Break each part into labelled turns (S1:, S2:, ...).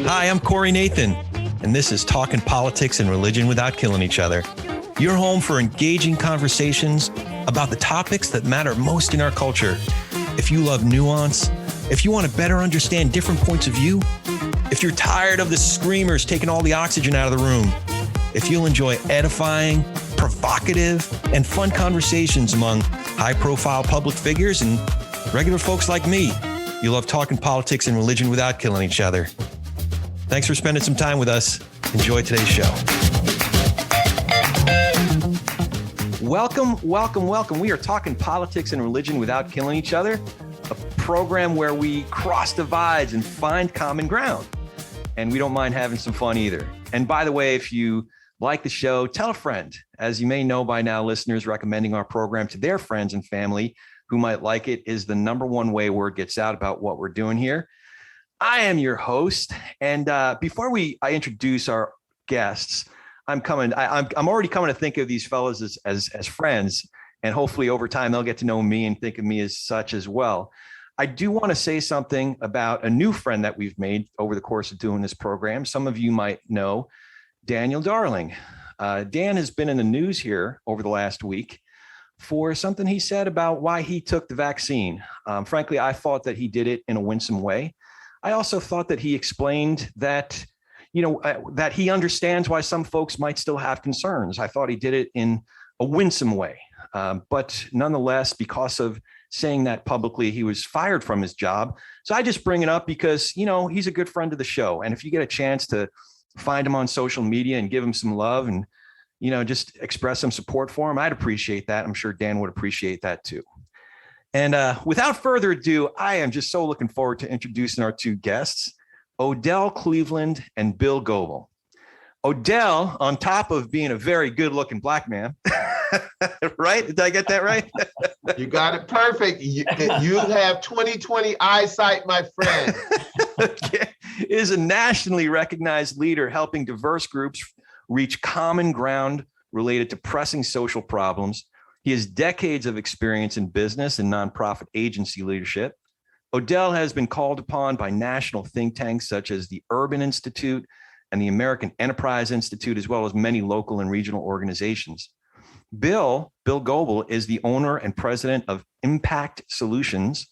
S1: Hi, I'm Corey Nathan, and this is Talking Politics and Religion Without Killing Each Other. Your home for engaging conversations about the topics that matter most in our culture. If you love nuance, if you want to better understand different points of view, if you're tired of the screamers taking all the oxygen out of the room, if you'll enjoy edifying, provocative, and fun conversations among high-profile public figures and regular folks like me, you love talking politics and religion without killing each other. Thanks for spending some time with us. Enjoy today's show. Welcome. We are talking politics and religion without killing each other, a program where we cross divides and find common ground. And we don't mind having some fun either. And by the way, if you like the show, tell a friend. As you may know by now, listeners recommending our program to their friends and family who might like it is the number one way word gets out about what we're doing here. I am your host. And before I introduce our guests, I'm already coming to think of these fellows as friends. And hopefully over time, they'll get to know me and think of me as such as well. I do want to say something about a new friend that we've made over the course of doing this program. Some of you might know Daniel Darling. Dan has been in the news here over the last week for something he said about why he took the vaccine. Frankly, I thought that he did it in a winsome way. I also thought that he explained that, that he understands why some folks might still have concerns. I thought he did it in a winsome way. But nonetheless, because of saying that publicly, he was fired from his job. So I just bring it up because, he's a good friend of the show. And if you get a chance to find him on social media and give him some love and, just express some support for him, I'd appreciate that. I'm sure Dan would appreciate that too. And without further ado, I am just so looking forward to introducing our two guests, Odell Cleveland and Bill Goebel. Odell, on top of being a very good looking black man, right? Did I get that right?
S2: You got it perfect. You have 20/20 eyesight, my friend.
S1: Okay. Is a nationally recognized leader helping diverse groups reach common ground related to pressing social problems. He has decades of experience in business and nonprofit agency leadership. Odell has been called upon by national think tanks such as the Urban Institute and the American Enterprise Institute, as well as many local and regional organizations. Bill Goebel is the owner and president of Impact Solutions.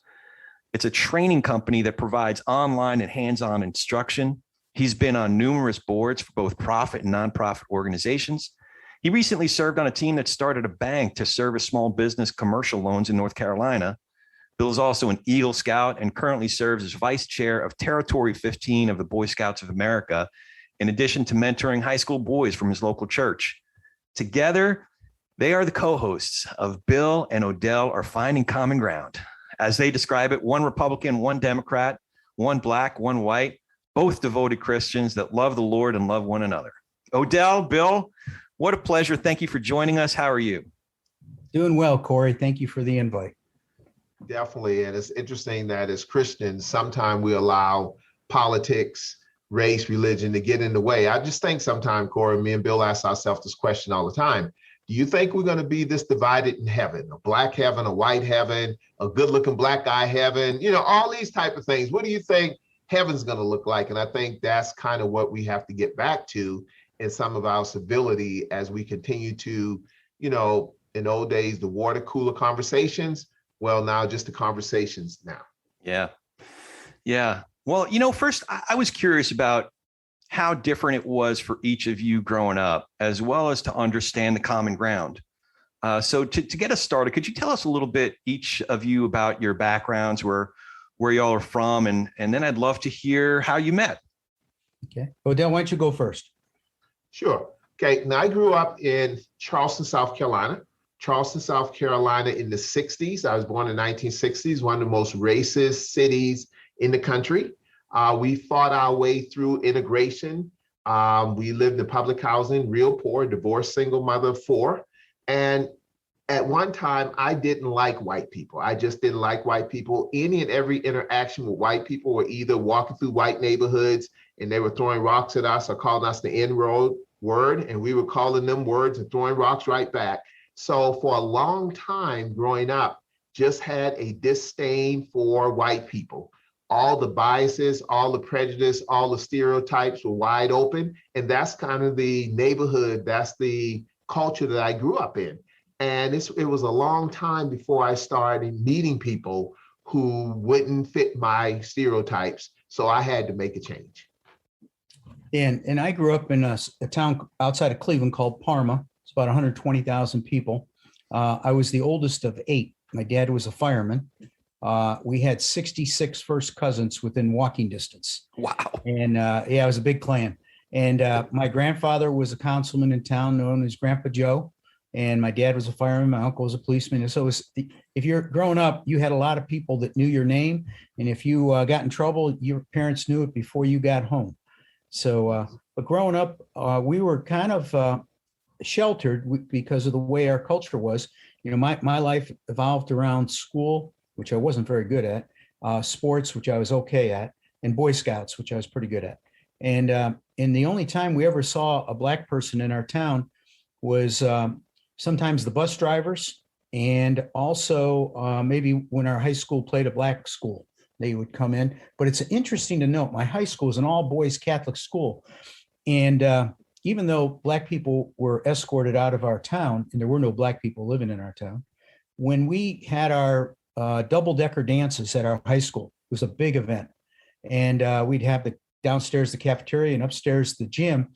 S1: It's a training company that provides online and hands-on instruction. He's been on numerous boards for both profit and nonprofit organizations. He recently served on a team that started a bank to service small business commercial loans in North Carolina. Bill is also an Eagle Scout and currently serves as vice chair of Territory 15 of the Boy Scouts of America, in addition to mentoring high school boys from his local church. Together, they are the co-hosts of Bill and Odell Are Finding Common Ground. As they describe it, one Republican, one Democrat, one black, one white, both devoted Christians that love the Lord and love one another. Odell, Bill, what a pleasure. Thank you for joining us. How are you?
S3: Doing well, Corey. Thank you for the invite.
S2: Definitely. And it's interesting that as Christians, sometimes we allow politics, race, religion to get in the way. I just think sometimes, Corey, me and Bill ask ourselves this question all the time. Do you think we're going to be this divided in heaven, a black heaven, a white heaven, a good looking black guy heaven, all these type of things? What do you think heaven's going to look like? And I think that's kind of what we have to get back to in some of our civility as we continue to, in old days, the water cooler conversations. Well, now just the conversations now.
S1: Yeah. Well, first, I was curious about how different it was for each of you growing up, as well as to understand the common ground. So to get us started, could you tell us a little bit, each of you, about your backgrounds, where y'all are from, and then I'd love to hear how you met.
S3: Okay. Odell, why don't you go first?
S2: Sure. Okay. Now, I grew up in Charleston, South Carolina. In the 60s. I was born in the 1960s, one of the most racist cities in the country. We fought our way through integration. We lived in public housing, real poor, divorced single mother of four. And at one time, I didn't like white people. I just didn't like white people. Any and every interaction with white people were either walking through white neighborhoods and they were throwing rocks at us or calling us the N-word, and we were calling them words and throwing rocks right back. So for a long time growing up, just had a disdain for white people. All the biases, all the prejudice, all the stereotypes were wide open. And that's kind of the neighborhood, that's the culture that I grew up in. And it was a long time before I started meeting people who wouldn't fit my stereotypes. So I had to make a change.
S3: And I grew up in a town outside of Cleveland called Parma. It's about 120,000 people. I was the oldest of 8. My dad was a fireman. We had 66 first cousins within walking distance.
S1: Wow.
S3: And it was a big clan. And my grandfather was a councilman in town known as Grandpa Joe. And my dad was a fireman. My uncle was a policeman. And so if you're growing up, you had a lot of people that knew your name. And if you got in trouble, your parents knew it before you got home. So, but growing up, we were kind of sheltered because of the way our culture was. You know, my life evolved around school, which I wasn't very good at, sports, which I was okay at, and Boy Scouts, which I was pretty good at. And the only time we ever saw a Black person in our town was sometimes the bus drivers, and also maybe when our high school played a Black school, they would come in. But it's interesting to note, my high school is an all boys Catholic school. And even though Black people were escorted out of our town, and there were no Black people living in our town, when we had our double-decker dances at our high school, it was a big event. And we'd have downstairs the cafeteria and upstairs the gym.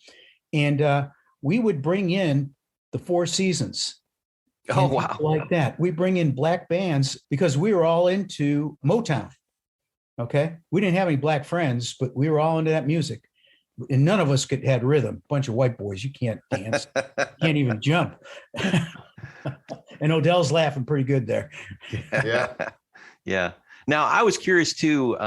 S3: And we would bring in the Four Seasons.
S1: Oh, wow.
S3: Like that. We bring in Black bands because we were all into Motown. Okay. We didn't have any Black friends, but we were all into that music. And none of us had rhythm. Bunch of white boys. You can't dance. Can't even jump. And Odell's laughing pretty good there.
S2: Yeah.
S1: Yeah. Now, I was curious too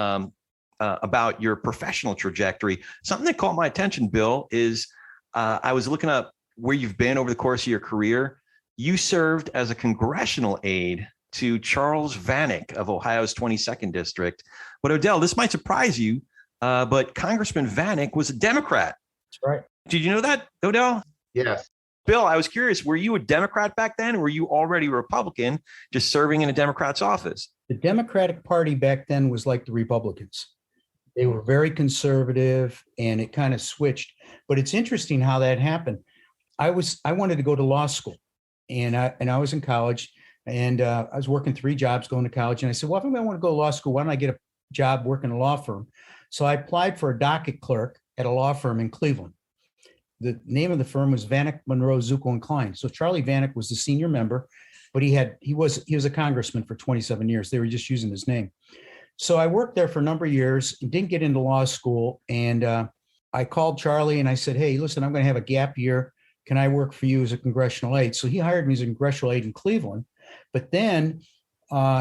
S1: about your professional trajectory. Something that caught my attention, Bill, is I was looking up where you've been over the course of your career. You served as a congressional aide to Charles Vanek of Ohio's 22nd district. But Odell, this might surprise you, but Congressman Vanek was a Democrat.
S3: That's right.
S1: Did you know that, Odell?
S2: Yes.
S1: Bill, I was curious, were you a Democrat back then, or were you already a Republican just serving in a Democrat's office?
S3: The Democratic Party back then was like the Republicans. They were very conservative, and it kind of switched. But it's interesting how that happened. I wanted to go to law school, and I was in college, and I was working 3 jobs going to college. And I said, well, if I want to go to law school, why don't I get a job working in a law firm? So I applied for a docket clerk at a law firm in Cleveland. The name of the firm was Vanek, Monroe, Zucco, and Klein. So Charlie Vanek was the senior member, but he was a congressman for 27 years. They were just using his name. So I worked there for a number of years, didn't get into law school. And I called Charlie and I said, hey, listen, I'm going to have a gap year. Can I work for you as a congressional aide? So he hired me as a congressional aide in Cleveland. But then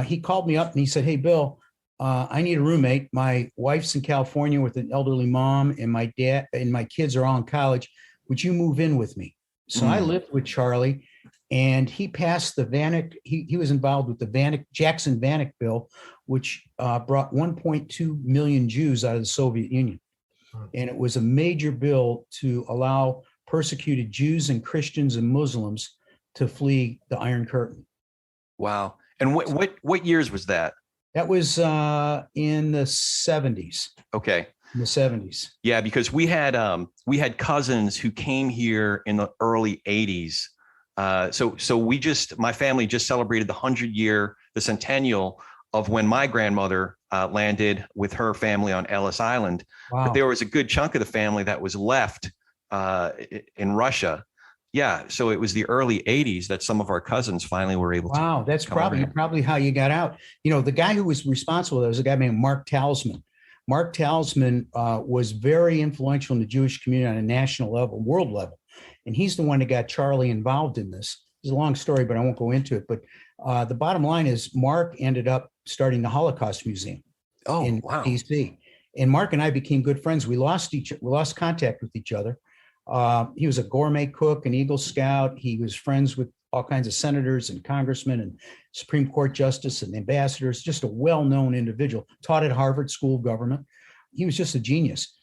S3: he called me up and he said, hey, Bill, I need a roommate. My wife's in California with an elderly mom, and my dad and my kids are all in college. Would you move in with me? So I lived with Charlie, and he passed the Vanek. He was involved with the Jackson Vanek bill, which brought 1.2 million Jews out of the Soviet Union. And it was a major bill to allow persecuted Jews and Christians and Muslims to flee the Iron Curtain.
S1: Wow. And what years was that?
S3: That was in the 70s.
S1: Okay.
S3: In the 70s.
S1: Yeah, because we had cousins who came here in the early 80s. So my family just celebrated the centennial of when my grandmother landed with her family on Ellis Island.
S3: Wow.
S1: But there was a good chunk of the family that was left in Russia. Yeah, so it was the early 80s that some of our cousins finally were able to.
S3: Wow, that's probably how you got out. You know, the guy who was responsible, there was a guy named Mark Talisman. Mark Talisman was very influential in the Jewish community on a national level, world level. And he's the one that got Charlie involved in this. It's a long story, but I won't go into it. But the bottom line is Mark ended up starting the Holocaust Museum in DC. And Mark and I became good friends. We lost contact with each other. He was a gourmet cook, an Eagle Scout. He was friends with all kinds of senators and congressmen and Supreme Court justice and ambassadors, just a well-known individual, taught at Harvard School of Government. He was just a genius.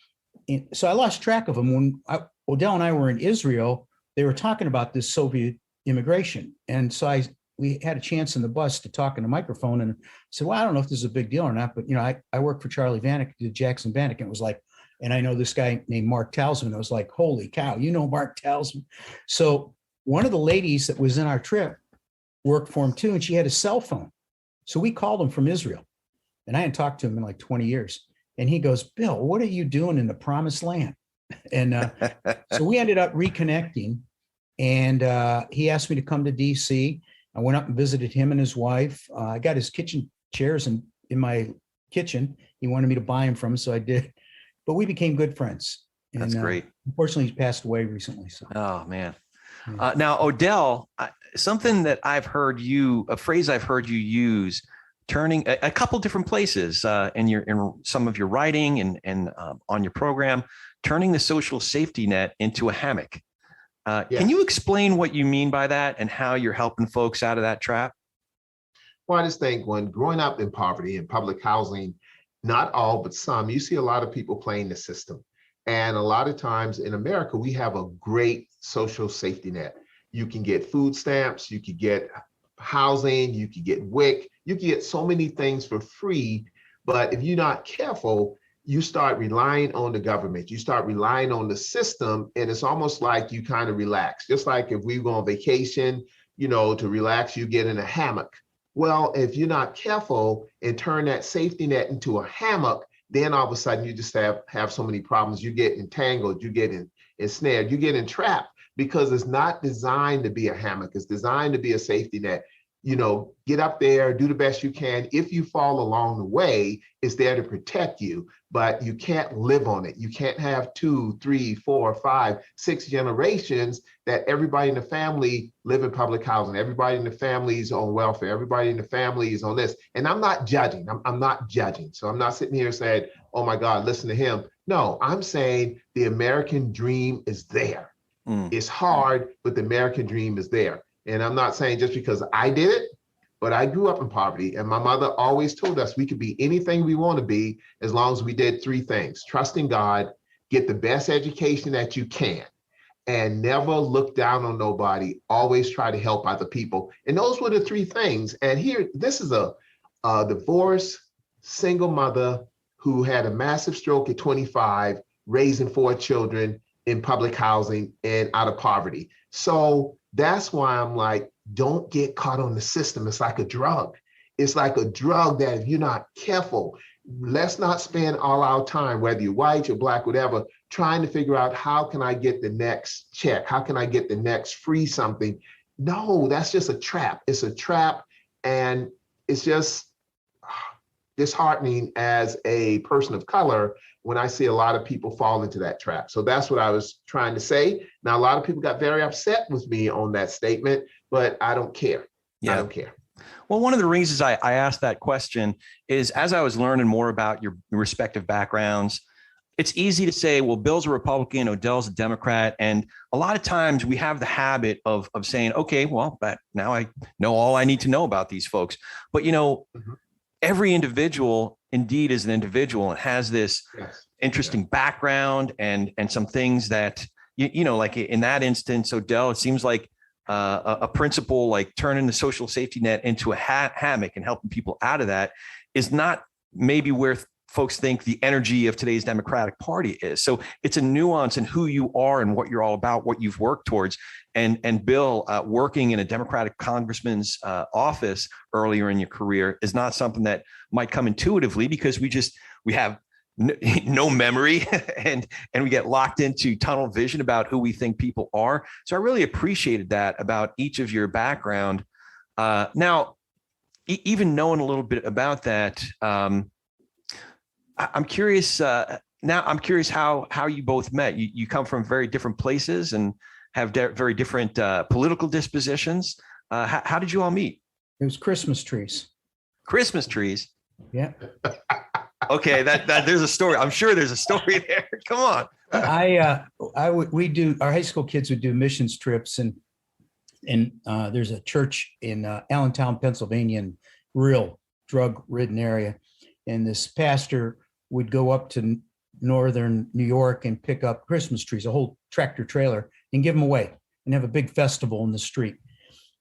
S3: And so I lost track of him. When Odell and I were in Israel, they were talking about this Soviet immigration. And so we had a chance in the bus to talk in the microphone, and said, well, I don't know if this is a big deal or not, but I work for Charlie Vanek, did Jackson Vanek, and it was like, and I know this guy named Mark Talsman. I was like, holy cow, Mark Talsman. So one of the ladies that was in our trip worked for him too, and she had a cell phone. So we called him from Israel, and I hadn't talked to him in like 20 years. And he goes, Bill, what are you doing in the promised land? And so we ended up reconnecting, and he asked me to come to DC. I went up and visited him and his wife. I got his kitchen chairs in my kitchen. He wanted me to buy them from him, so I did. But we became good friends. And,
S1: That's great.
S3: Unfortunately, he's passed away recently. So.
S1: Oh, man.
S3: Yeah.
S1: Now, Odell, something that a phrase I've heard you use, turning a couple different places in some of your writing and on your program, turning the social safety net into a hammock.
S2: Yes.
S1: Can you explain what you mean by that and how you're helping folks out of that trap?
S2: Well, I just think when growing up in poverty and public housing, not all, but some, you see a lot of people playing the system. And a lot of times in America, we have a great social safety net. You can get food stamps, you could get housing, you could get WIC, you can get so many things for free. But if you're not careful, you start relying on the government, you start relying on the system, and it's almost like you kind of relax. Just like if we go on vacation, to relax, you get in a hammock. Well, if you're not careful and turn that safety net into a hammock, then all of a sudden you just have so many problems. You get entangled, you get ensnared, you get entrapped, because it's not designed to be a hammock. It's designed to be a safety net. Get up there, do the best you can. If you fall along the way, it's there to protect you, but you can't live on it. You can't have 2, 3, 4, 5, 6 generations that everybody in the family live in public housing. Everybody in the family is on welfare. Everybody in the family is on this. And I'm not judging. I'm not judging. So I'm not sitting here saying, oh my God, listen to him. No, I'm saying the American dream is there. It's hard, but the American dream is there. And I'm not saying just because I did it, but I grew up in poverty, and my mother always told us we could be anything we want to be as long as we did 3 things: trust in God, get the best education that you can, and never look down on nobody. Always try to help other people. And those were the 3 things. And here, this is a divorced single mother who had a massive stroke at 25, raising 4 children in public housing and out of poverty. So that's why I'm like, don't get caught on the system. It's like a drug. It's like a drug that if you're not careful, let's not spend all our time, whether you're white, you're black, whatever, trying to figure out how can I get the next check? How can I get the next free something? No, that's just a trap. It's a trap. And it's just disheartening as a person of color when I see a lot of people fall into that trap. So that's what I was trying to say. Now, a lot of people got very upset with me on that statement, but I don't care.
S1: Yeah.
S2: I don't care.
S1: Well, one of the reasons I asked that question is as I was learning more about your respective backgrounds, it's easy to say, well, Bill's a Republican, Odell's a Democrat. And a lot of times we have the habit of saying, okay, well, but now I know all I need to know about these folks. But, every individual indeed is an individual and has this interesting background and some things that, like in that instance, Odell, it seems like a principle like turning the social safety net into a hammock and helping people out of that is not maybe where folks think the energy of today's Democratic Party is. So it's a nuance in who you are and what you're all about, what you've worked towards. And Bill, working in a Democratic congressman's office earlier in your career is not something that might come intuitively because we have no memory and we get locked into tunnel vision about who we think people are. So I really appreciated that about each of your background. Now, even knowing a little bit about that, I'm curious. I'm curious how you both met. You come from very different places and have very different political dispositions. How did you all meet?
S3: It was Christmas trees.
S1: Christmas trees.
S3: Yeah.
S1: Okay, that there's a story. I'm sure there's a story there. Come on.
S3: We do, our high school kids would do missions trips, and there's a church in Allentown, Pennsylvania, and real drug-ridden area. And this pastor would go up to northern New York and pick up Christmas trees, a whole tractor trailer, and give them away and have a big festival in the street.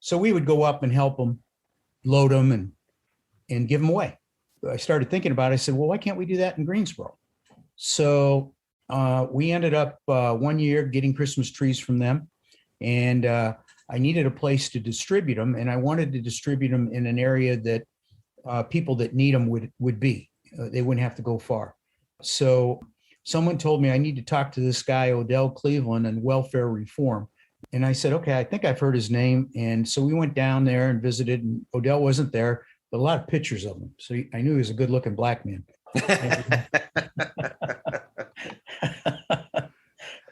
S3: So we would go up and help them, load them and give them away. I started thinking about it. I said, well, why can't we do that in Greensboro? So we ended up one year getting Christmas trees from them. And I needed a place to distribute them. And I wanted to distribute them in an area that people that need them would be. They wouldn't have to go far. So someone told me I need to talk to this guy, Odell Cleveland, on welfare reform. And I said, okay, I think I've heard his name. And so we went down there and visited, and Odell wasn't there, but a lot of pictures of him. So I knew he was a good looking black man.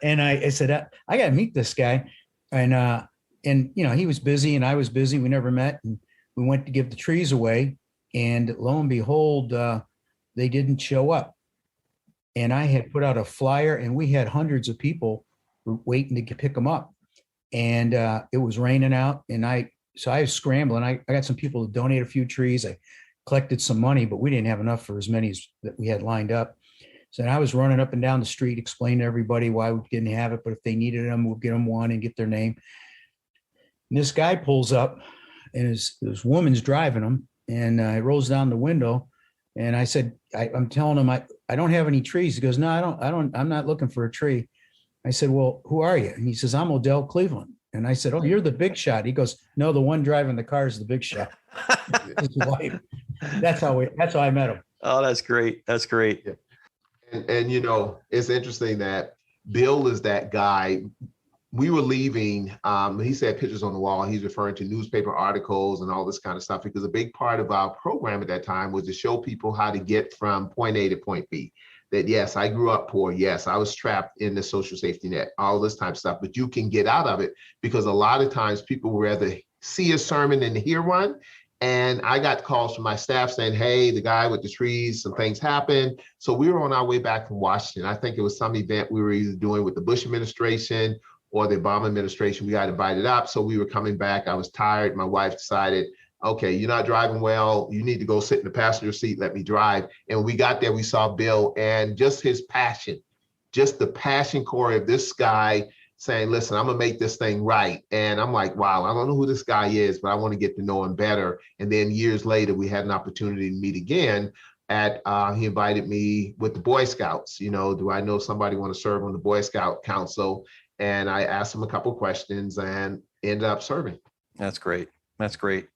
S3: And I said, I got to meet this guy. And, you know, he was busy and I was busy. We never met. And we went to give the trees away. And lo and behold, they didn't show up. And I had put out a flyer and we had hundreds of people waiting to pick them up. And it was raining out. And so I was scrambling. I got some people to donate a few trees. I collected some money, but we didn't have enough for as many as that we had lined up. So I was running up and down the street, explaining to everybody why we didn't have it, but if they needed them, we'll get them one and get their name. And this guy pulls up and this woman's driving him, and he rolls down the window. And I said, I'm telling him, I don't have any trees. He goes, no, I'm not looking for a tree. I said, well, who are you? And he says, I'm Odell Cleveland. And I said, oh, you're the big shot. He goes, no, the one driving the car is the big shot. His wife. That's how I met him.
S1: Oh, that's great. That's great.
S2: Yeah. And you know, it's interesting that Bill is that guy. We were leaving, he said pictures on the wall. He's referring to newspaper articles and all this kind of stuff, because a big part of our program at that time was to show people how to get from point A to point B. That yes, I grew up poor. Yes, I was trapped in the social safety net, all this type of stuff, but you can get out of it, because a lot of times people would rather see a sermon than hear one. And I got calls from my staff saying, hey, the guy with the trees, some things happened. So we were on our way back from Washington. I think it was some event we were either doing with the Bush administration or the Obama administration. We got invited up. So we were coming back. I was tired. My wife decided, okay, you're not driving well. You need to go sit in the passenger seat. Let me drive. And when we got there, we saw Bill, and just his passion, just the passion, Corey, of this guy saying, listen, I'm gonna make this thing right. And I'm like, wow, I don't know who this guy is, but I want to get to know him better. And then years later, we had an opportunity to meet again he invited me with the Boy Scouts. You know, do I know somebody want to serve on the Boy Scout Council? And I asked him a couple of questions and ended up serving.
S1: That's great. That's great.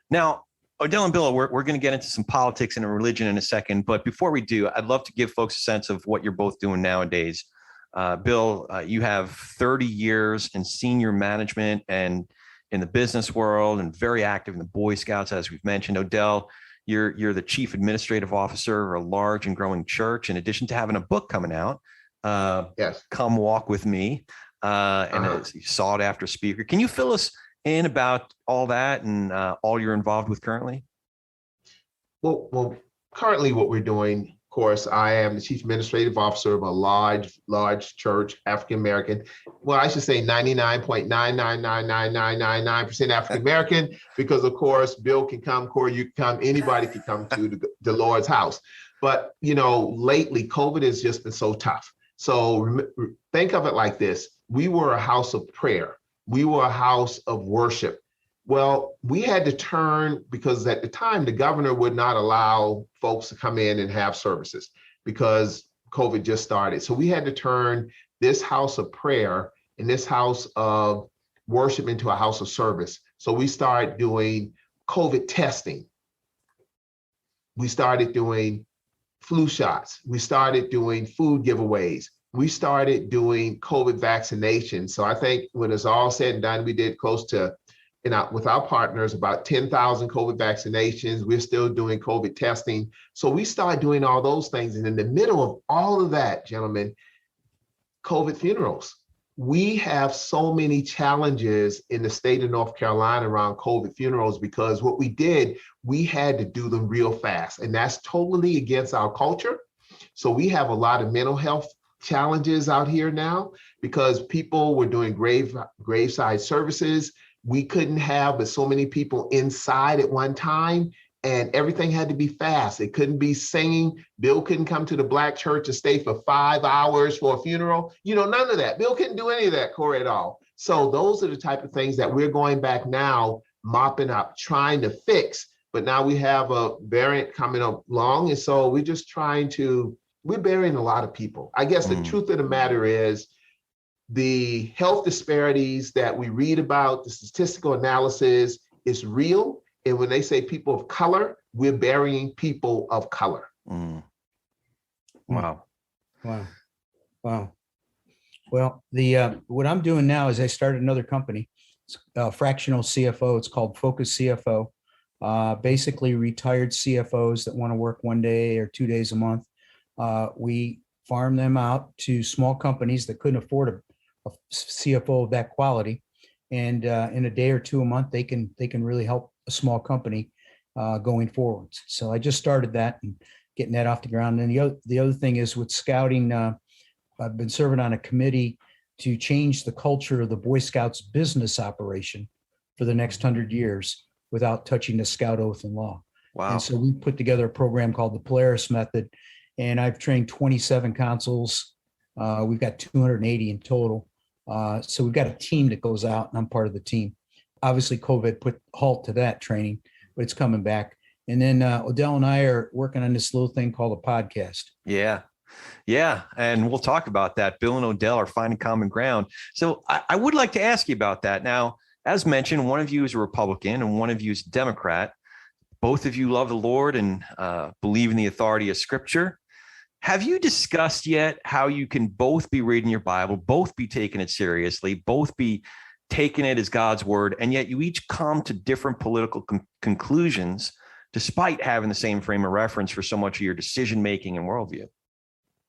S1: Now, Odell and Bill, we're going to get into some politics and religion in a second. But before we do, I'd love to give folks a sense of what you're both doing nowadays. Bill, you have 30 years in senior management and in the business world, and very active in the Boy Scouts, as we've mentioned. Odell, you're the chief administrative officer of a large and growing church, in addition to having a book coming out.
S2: Yes.
S1: Come Walk With Me, and a sought after speaker. Can you fill us in about all that and all you're involved with currently?
S2: Well, currently what we're doing, of course, I am the chief administrative officer of a large church, African-American. Well, I should say 99.9999999% African-American, because of course, Bill can come, Corey, you can come, anybody can come to the Lord's house. But, you know, lately, COVID has just been so tough. So think of it like this. We were a house of prayer. We were a house of worship. Well, we had to turn, because at the time, the governor would not allow folks to come in and have services because COVID just started. So we had to turn this house of prayer and this house of worship into a house of service. So we started doing COVID testing. We started doing flu shots. We started doing food giveaways. We started doing COVID vaccinations. So I think when it's all said and done, we did close to, with our partners, about 10,000 COVID vaccinations. We're still doing COVID testing. So we started doing all those things. And in the middle of all of that, gentlemen, COVID funerals. We have so many challenges in the state of North Carolina around COVID funerals, because what we did, we had to do them real fast. And that's totally against our culture. So we have a lot of mental health challenges out here now, because people were doing graveside services. We couldn't have but so many people inside at one time, and everything had to be fast. It couldn't be singing. Bill couldn't come to the Black church and stay for 5 hours for a funeral. You know, none of that. Bill couldn't do any of that, Corey, at all. So those are the type of things that we're going back now, mopping up, trying to fix. But now we have a variant coming along. And so we're burying a lot of people. I guess the truth of the matter is the health disparities that we read about, the statistical analysis is real. And when they say people of color, we're burying people of color.
S1: Wow.
S3: Wow. Well, what I'm doing now is I started another company. It's a fractional CFO. It's called Focus CFO. Basically retired CFOs that want to work 1 day or 2 days a month. We farm them out to small companies that couldn't afford a CFO of that quality. And in a day or two a month, they can really help a small company going forwards. So I just started that and getting that off the ground. And the other thing is with scouting, I've been serving on a committee to change the culture of the Boy Scouts business operation for the next 100 years without touching the Scout oath and law.
S1: Wow.
S3: And so we put together a program called the Polaris Method, and I've trained 27 consuls. We've got 280 in total. So we've got a team that goes out, and I'm part of the team. Obviously, COVID put a halt to that training, but it's coming back. And then Odell and I are working on this little thing called a podcast.
S1: Yeah. And we'll talk about that. Bill and Odell are finding common ground. So I would like to ask you about that. Now, as mentioned, one of you is a Republican and one of you is a Democrat. Both of you love the Lord and believe in the authority of Scripture. Have you discussed yet how you can both be reading your Bible, both be taking it seriously, both be taking it as God's word, and yet you each come to different political conclusions despite having the same frame of reference for so much of your decision-making and worldview?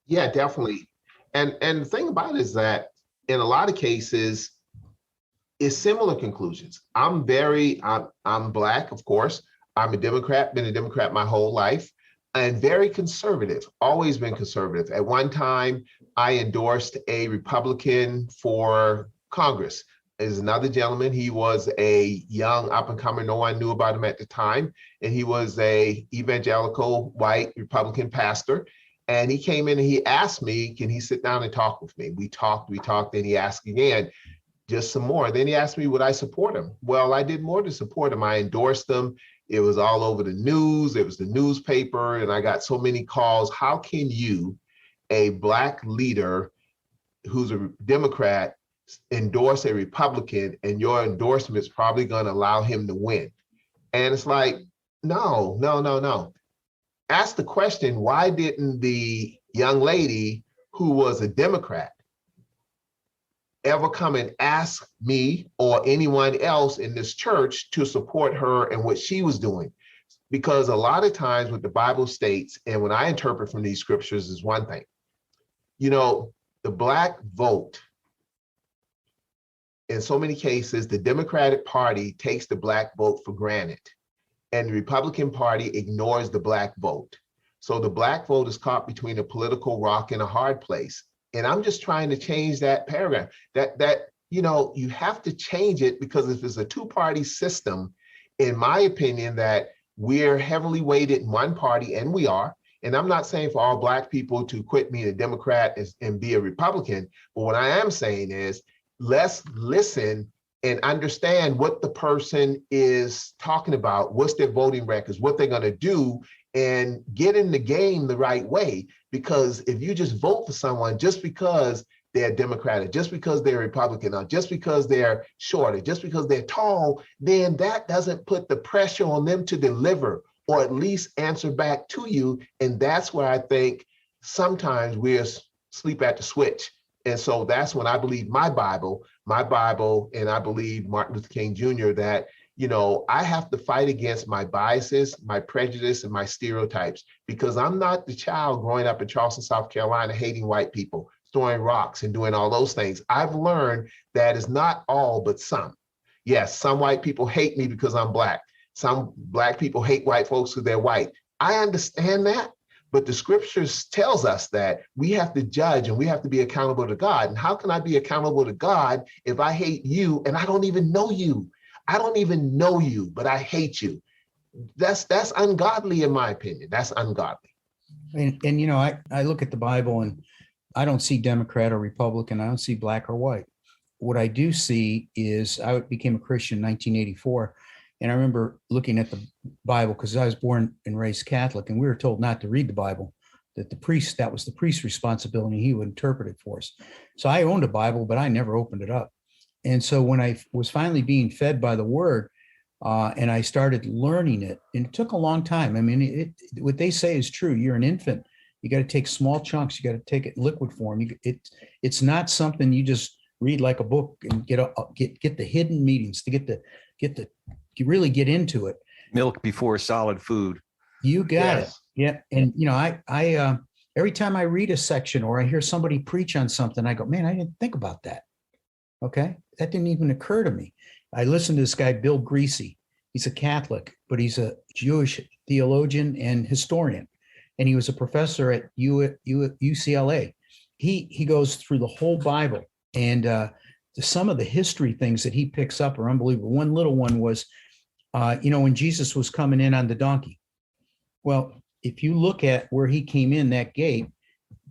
S2: Yeah, definitely. And the thing about it is that in a lot of cases, it's similar conclusions. I'm Black, of course. I'm a Democrat, been a Democrat my whole life, and very conservative, always been conservative. At one time, I endorsed a Republican for Congress. There's another gentleman, he was a young up-and-comer, no one knew about him at the time, and he was a evangelical white Republican pastor. And he came in and he asked me, can he sit down and talk with me? We talked, and he asked again, just some more. Then he asked me, would I support him? Well, I did more to support him. I endorsed him. It was all over the news. It was the newspaper, and I got so many calls. How can you, a Black leader who's a Democrat, endorse a Republican and your endorsement is probably going to allow him to win? And it's like, no. Ask the question, why didn't the young lady who was a Democrat ever come and ask me or anyone else in this church to support her and what she was doing? Because a lot of times what the Bible states, and when I interpret from these scriptures, is one thing. The Black vote, in so many cases, the Democratic Party takes the Black vote for granted, and the Republican Party ignores the Black vote. So the Black vote is caught between a political rock and a hard place. And I'm just trying to change that paragraph. You have to change it, because if it's a two-party system, in my opinion, that we're heavily weighted in one party, and we are. And I'm not saying for all Black people to quit being a Democrat and be a Republican, but what I am saying is, let's listen and understand what the person is talking about, what's their voting records, what they're going to do, and get in the game the right way. Because if you just vote for someone just because they're Democratic, just because they're Republican, or just because they're shorter, just because they're tall, then that doesn't put the pressure on them to deliver or at least answer back to you. And that's where I think sometimes we're asleep at the switch. And so that's when I believe my Bible, and I believe Martin Luther King Jr., that, I have to fight against my biases, my prejudice, and my stereotypes, because I'm not the child growing up in Charleston, South Carolina, hating white people, throwing rocks and doing all those things. I've learned that it's not all, but some. Yes, some white people hate me because I'm Black. Some Black people hate white folks because they're white. I understand that. But the scriptures tells us that we have to judge and we have to be accountable to God. And how can I be accountable to God if I hate you and I don't even know you? I don't even know you, but I hate you. That's ungodly, in my opinion. That's ungodly.
S3: And I look at the Bible and I don't see Democrat or Republican. I don't see Black or white. what I do see is I became a Christian in 1984. And I remember looking at the Bible because I was born and raised Catholic, and we were told not to read the Bible, that that was the priest's responsibility. He would interpret it for us. So I owned a Bible, but I never opened it up. And so when I was finally being fed by the word, and I started learning it, and it took a long time. I mean, what they say is true. You're an infant. You got to take small chunks. You got to take it in liquid form. It's not something you just read like a book and get the hidden meanings to really get into it.
S1: Milk before solid food.
S3: You got it. Yeah. And I every time I read a section or I hear somebody preach on something, I go, man, I didn't think about that. Okay. That didn't even occur to me. I listened to this guy, Bill Greasy. He's a Catholic, but he's a Jewish theologian and historian. And he was a professor at UCLA. He goes through the whole Bible, and some of the history things that he picks up are unbelievable. One little one was, when Jesus was coming in on the donkey. Well, if you look at where he came in that gate,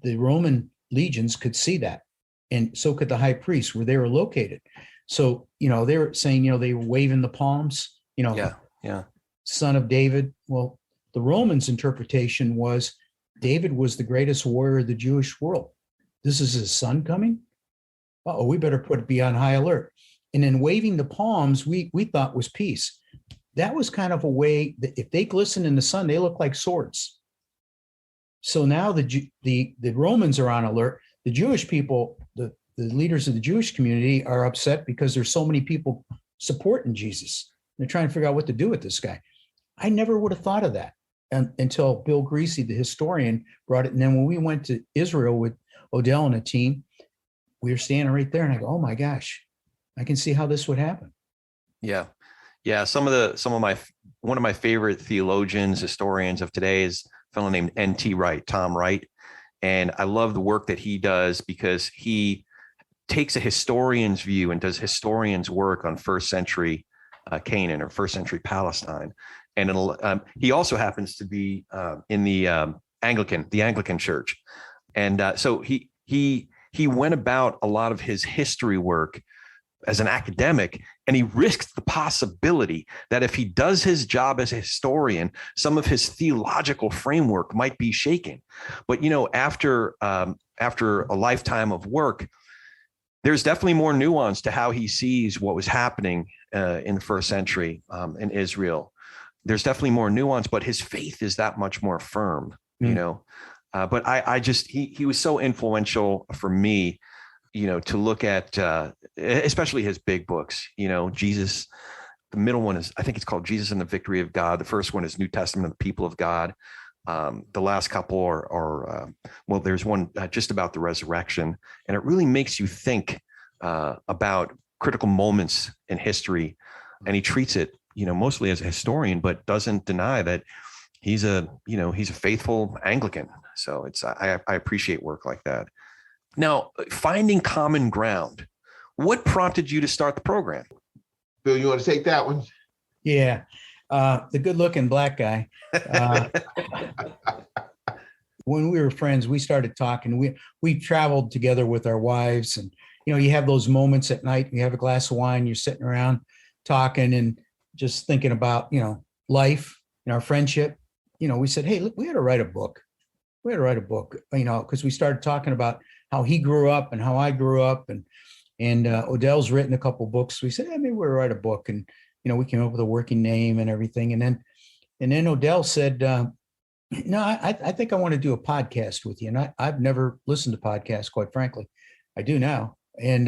S3: the Roman legions could see that. And so could the high priest where they were located. So, they were saying, they were waving the palms,
S1: Yeah.
S3: Son of David. Well, the Romans' interpretation was David was the greatest warrior of the Jewish world. This is his son coming. Oh, we better be on high alert. And then waving the palms, we thought was peace. That was kind of a way that if they glisten in the sun, they look like swords. So now the Romans are on alert. The Jewish people, the leaders of the Jewish community are upset because there's so many people supporting Jesus. They're trying to figure out what to do with this guy. I never would have thought of that until Bill Greasy, the historian, brought it. And then when we went to Israel with Odell and a team, we were standing right there and I go, oh my gosh, I can see how this would happen.
S1: Yeah. Yeah. One of my favorite theologians, historians of today is a fellow named N.T. Wright, Tom Wright. And I love the work that he does because he takes a historian's view and does historian's work on first century Canaan or first century Palestine. And he also happens to be in the Anglican Church. And so he went about a lot of his history work as an academic, and he risked the possibility that if he does his job as a historian, some of his theological framework might be shaken. But, after a lifetime of work, there's definitely more nuance to how he sees what was happening in the first century in Israel. There's definitely more nuance, but his faith is that much more firm, But he was so influential for me, to look at, especially his big books, Jesus. The middle one is, I think it's called Jesus and the Victory of God. The first one is New Testament of the People of God. The last couple are there's one just about the resurrection, and it really makes you think about critical moments in history. And he treats it, mostly as a historian, but doesn't deny that he's a faithful Anglican. So I appreciate work like that. Now, finding common ground. What prompted you to start the program?
S2: Bill, you want to take that one?
S3: Yeah. The good-looking black guy. When we were friends, we started talking. We traveled together with our wives, and you have those moments at night. You have a glass of wine. You're sitting around talking and just thinking about life and our friendship. We said, hey, look, we had to write a book. Because we started talking about how he grew up and how I grew up, and Odell's written a couple of books. We said, hey, maybe we'll write a book, and we came up with a working name and everything. And then Odell said, no, I think I want to do a podcast with you. And I've never listened to podcasts, quite frankly. I do now. And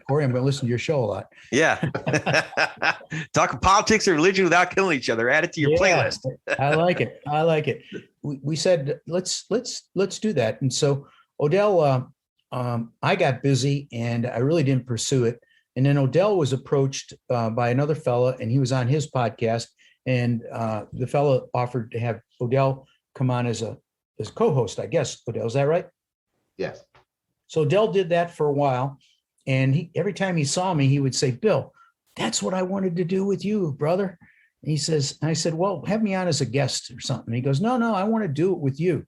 S3: Corey, I'm going to listen to your show a lot.
S1: Yeah. Talking politics or religion without killing each other. Add it to your playlist.
S3: I like it. We said, let's do that. And so Odell, I got busy and I really didn't pursue it. And then Odell was approached by another fella, and he was on his podcast. And the fellow offered to have Odell come on as co-host, I guess. Odell, is that right?
S2: Yes.
S3: So Odell did that for a while. And every time he saw me, he would say, Bill, that's what I wanted to do with you, brother. And I said, well, have me on as a guest or something. And he goes, no, I want to do it with you.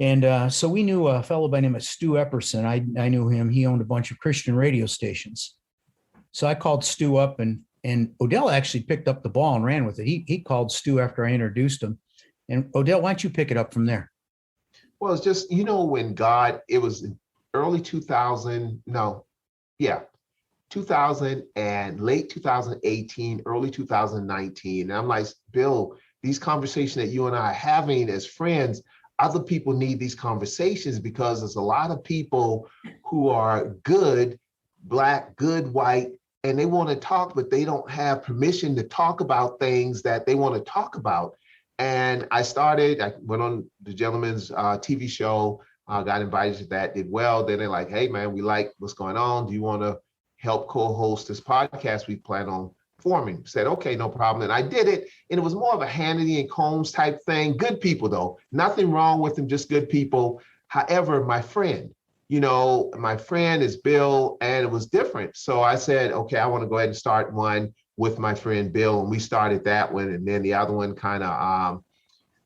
S3: And so we knew a fellow by the name of Stu Epperson. I knew him. He owned a bunch of Christian radio stations. So I called Stu up, and Odell actually picked up the ball and ran with it. He called Stu after I introduced him. And Odell, why don't you pick it up from there?
S2: Well, it's just, when God, it was early 2000, 2000 and late 2018, early 2019. And I'm like, Bill, these conversations that you and I are having as friends, other people need these conversations because there's a lot of people who are good, Black, good, white, and they want to talk, but they don't have permission to talk about things that they want to talk about. And I went on the gentleman's TV show, got invited to that, did well. Then they're like, hey, man, we like what's going on. Do you want to help co-host this podcast we plan on forming? Said, okay, no problem. And I did it. And it was more of a Hannity and Combs type thing. Good people, though. Nothing wrong with them, just good people. However, my friend is Bill, and it was different. So I said, okay, I want to go ahead and start one with my friend Bill. And we started that one. And then the other one kind of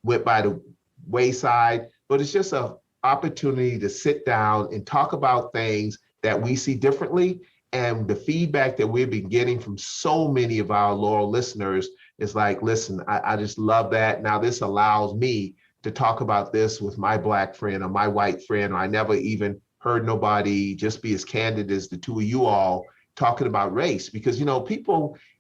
S2: went by the wayside. But it's just an opportunity to sit down and talk about things that we see differently. And the feedback that we've been getting from so many of our loyal listeners is like, listen, I just love that. Now this allows me to talk about this with my Black friend or my white friend, or I never even heard nobody just be as candid as the two of you all talking about race. Because,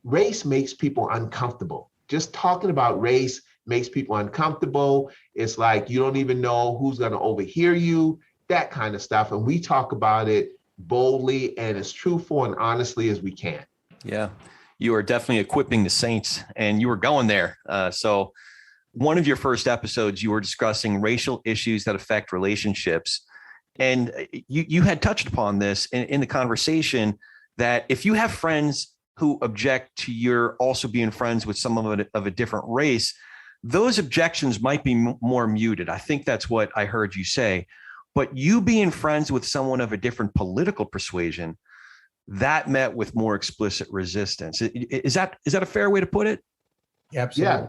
S2: race makes people uncomfortable. Just talking about race makes people uncomfortable. It's like you don't even know who's going to overhear you, that kind of stuff. And we talk about it boldly and as truthful and honestly as we can.
S1: Yeah, you are definitely equipping the saints, and you were going there. So one of your first episodes, you were discussing racial issues that affect relationships. And you had touched upon this in the conversation, that if you have friends who object to your also being friends with someone of a different race, those objections might be more muted. I think that's what I heard you say. But you being friends with someone of a different political persuasion, that met with more explicit resistance. Is that a fair way to put it?
S3: Absolutely.
S2: Yeah,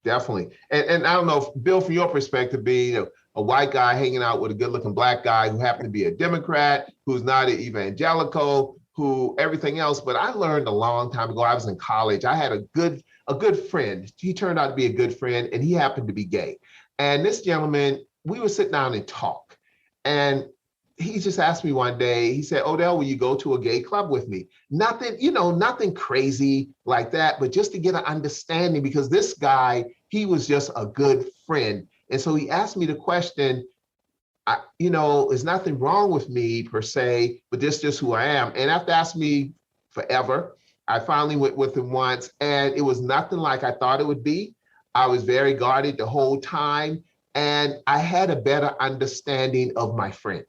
S2: definitely. And I don't know, Bill, from your perspective, being a white guy hanging out with a good-looking Black guy who happened to be a Democrat, who's not an evangelical, who everything else. But I learned a long time ago, I was in college, I had a good friend. He turned out to be a good friend, and he happened to be gay. And this gentleman, we would sit down and talk. And he just asked me one day, he said, Odell, will you go to a gay club with me? Nothing crazy like that, but just to get an understanding, because this guy, he was just a good friend. And so he asked me the question, there's nothing wrong with me per se, but this is just who I am. And after asking me forever, I finally went with him once, and it was nothing like I thought it would be. I was very guarded the whole time. And I had a better understanding of my friend.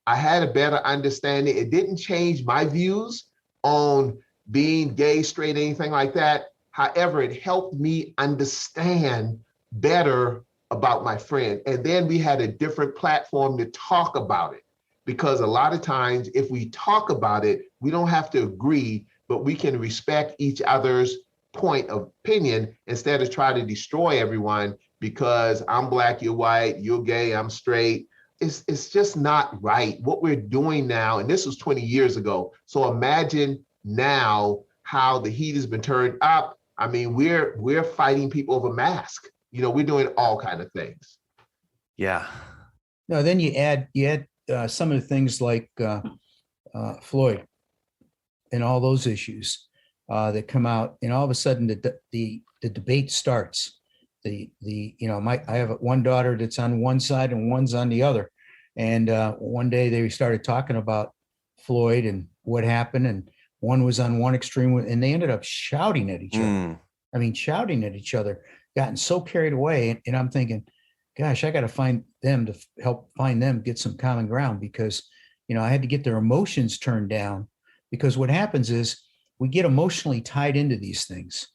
S2: I had a better understanding. It didn't change my views on being gay, straight, anything like that. However, it helped me understand better about my friend. And then we had a different platform to talk about it. Because a lot of times, if we talk about it, we don't have to agree, but we can respect each other's point of opinion instead of try to destroy everyone because I'm Black, you're white, you're gay, I'm straight. It's just not right. What we're doing now, and this was 20 years ago. So imagine now how the heat has been turned up. I mean, we're fighting people over masks. We're doing all kinds of things.
S1: Yeah.
S3: No, then you add some of the things like Floyd and all those issues that come out, and all of a sudden the debate starts. I have one daughter that's on one side and one's on the other. And one day they started talking about Floyd and what happened. And one was on one extreme and they ended up shouting at each other. I mean, shouting at each other, gotten so carried away. And I'm thinking, gosh, I got to find them to help find them, get some common ground, because, I had to get their emotions turned down, because what happens is we get emotionally tied into these things.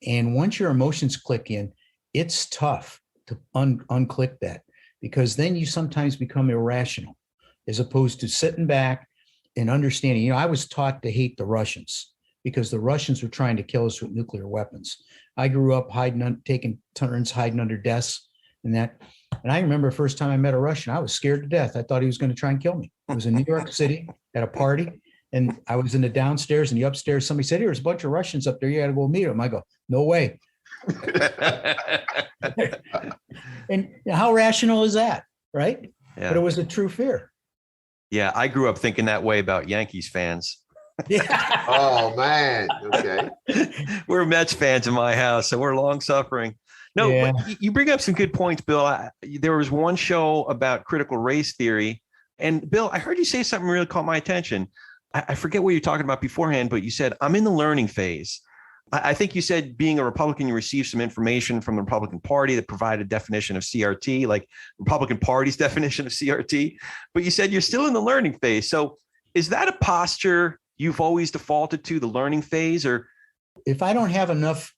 S3: And once your emotions click in, it's tough to unclick that, because then you sometimes become irrational as opposed to sitting back and understanding. I was taught to hate the Russians because the Russians were trying to kill us with nuclear weapons. I grew up taking turns hiding under desks and that. And I remember the first time I met a Russian, I was scared to death. I thought he was going to try and kill me. I was in New York City at a party, and I was in the downstairs, and the upstairs, somebody said, "There's a bunch of Russians up there. You got to go meet them." I go, "No way." And how rational is that, right?
S1: Yeah.
S3: But it was a true fear.
S1: Yeah, I grew up thinking that way about Yankees fans.
S3: Yeah.
S2: Oh man. Okay.
S1: We're Mets fans in my house, so we're long suffering. No,
S3: Yeah.
S1: but you bring up some good points, Bill. There was one show about critical race theory, and Bill, I heard you say something really caught my attention. I forget what you're talking about beforehand, but you said, "I'm in the learning phase." I think you said being a Republican, you received some information from the Republican Party that provided a definition of CRT, like Republican Party's definition of CRT, but you said you're still in the learning phase. So is that a posture you've always defaulted to, the learning phase? Or
S3: If I don't have enough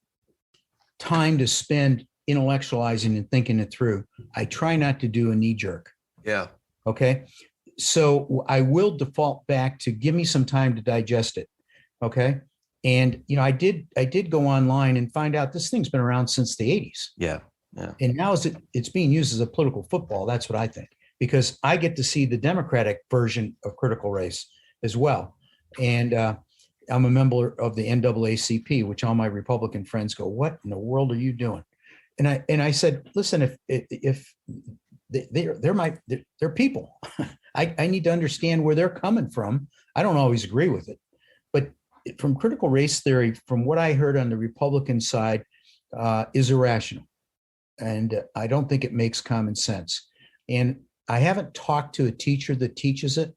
S3: time to spend intellectualizing and thinking it through, I try not to do a knee jerk.
S1: yeah,
S3: Okay. So I will default back to give me some time to digest it. Okay. And, I did go online and find out this thing's been around since the 80s.
S1: yeah,
S3: And now it's being used as a political football. That's what I think, because I get to see the Democratic version of critical race as well. And I'm a member of the NAACP, which all my Republican friends go, "What in the world are you doing?" And I said, "Listen, if they're people, I need to understand where they're coming from. I don't always agree with it, but from critical race theory, from what I heard on the Republican side, is irrational. And I don't think it makes common sense. And I haven't talked to a teacher that teaches it.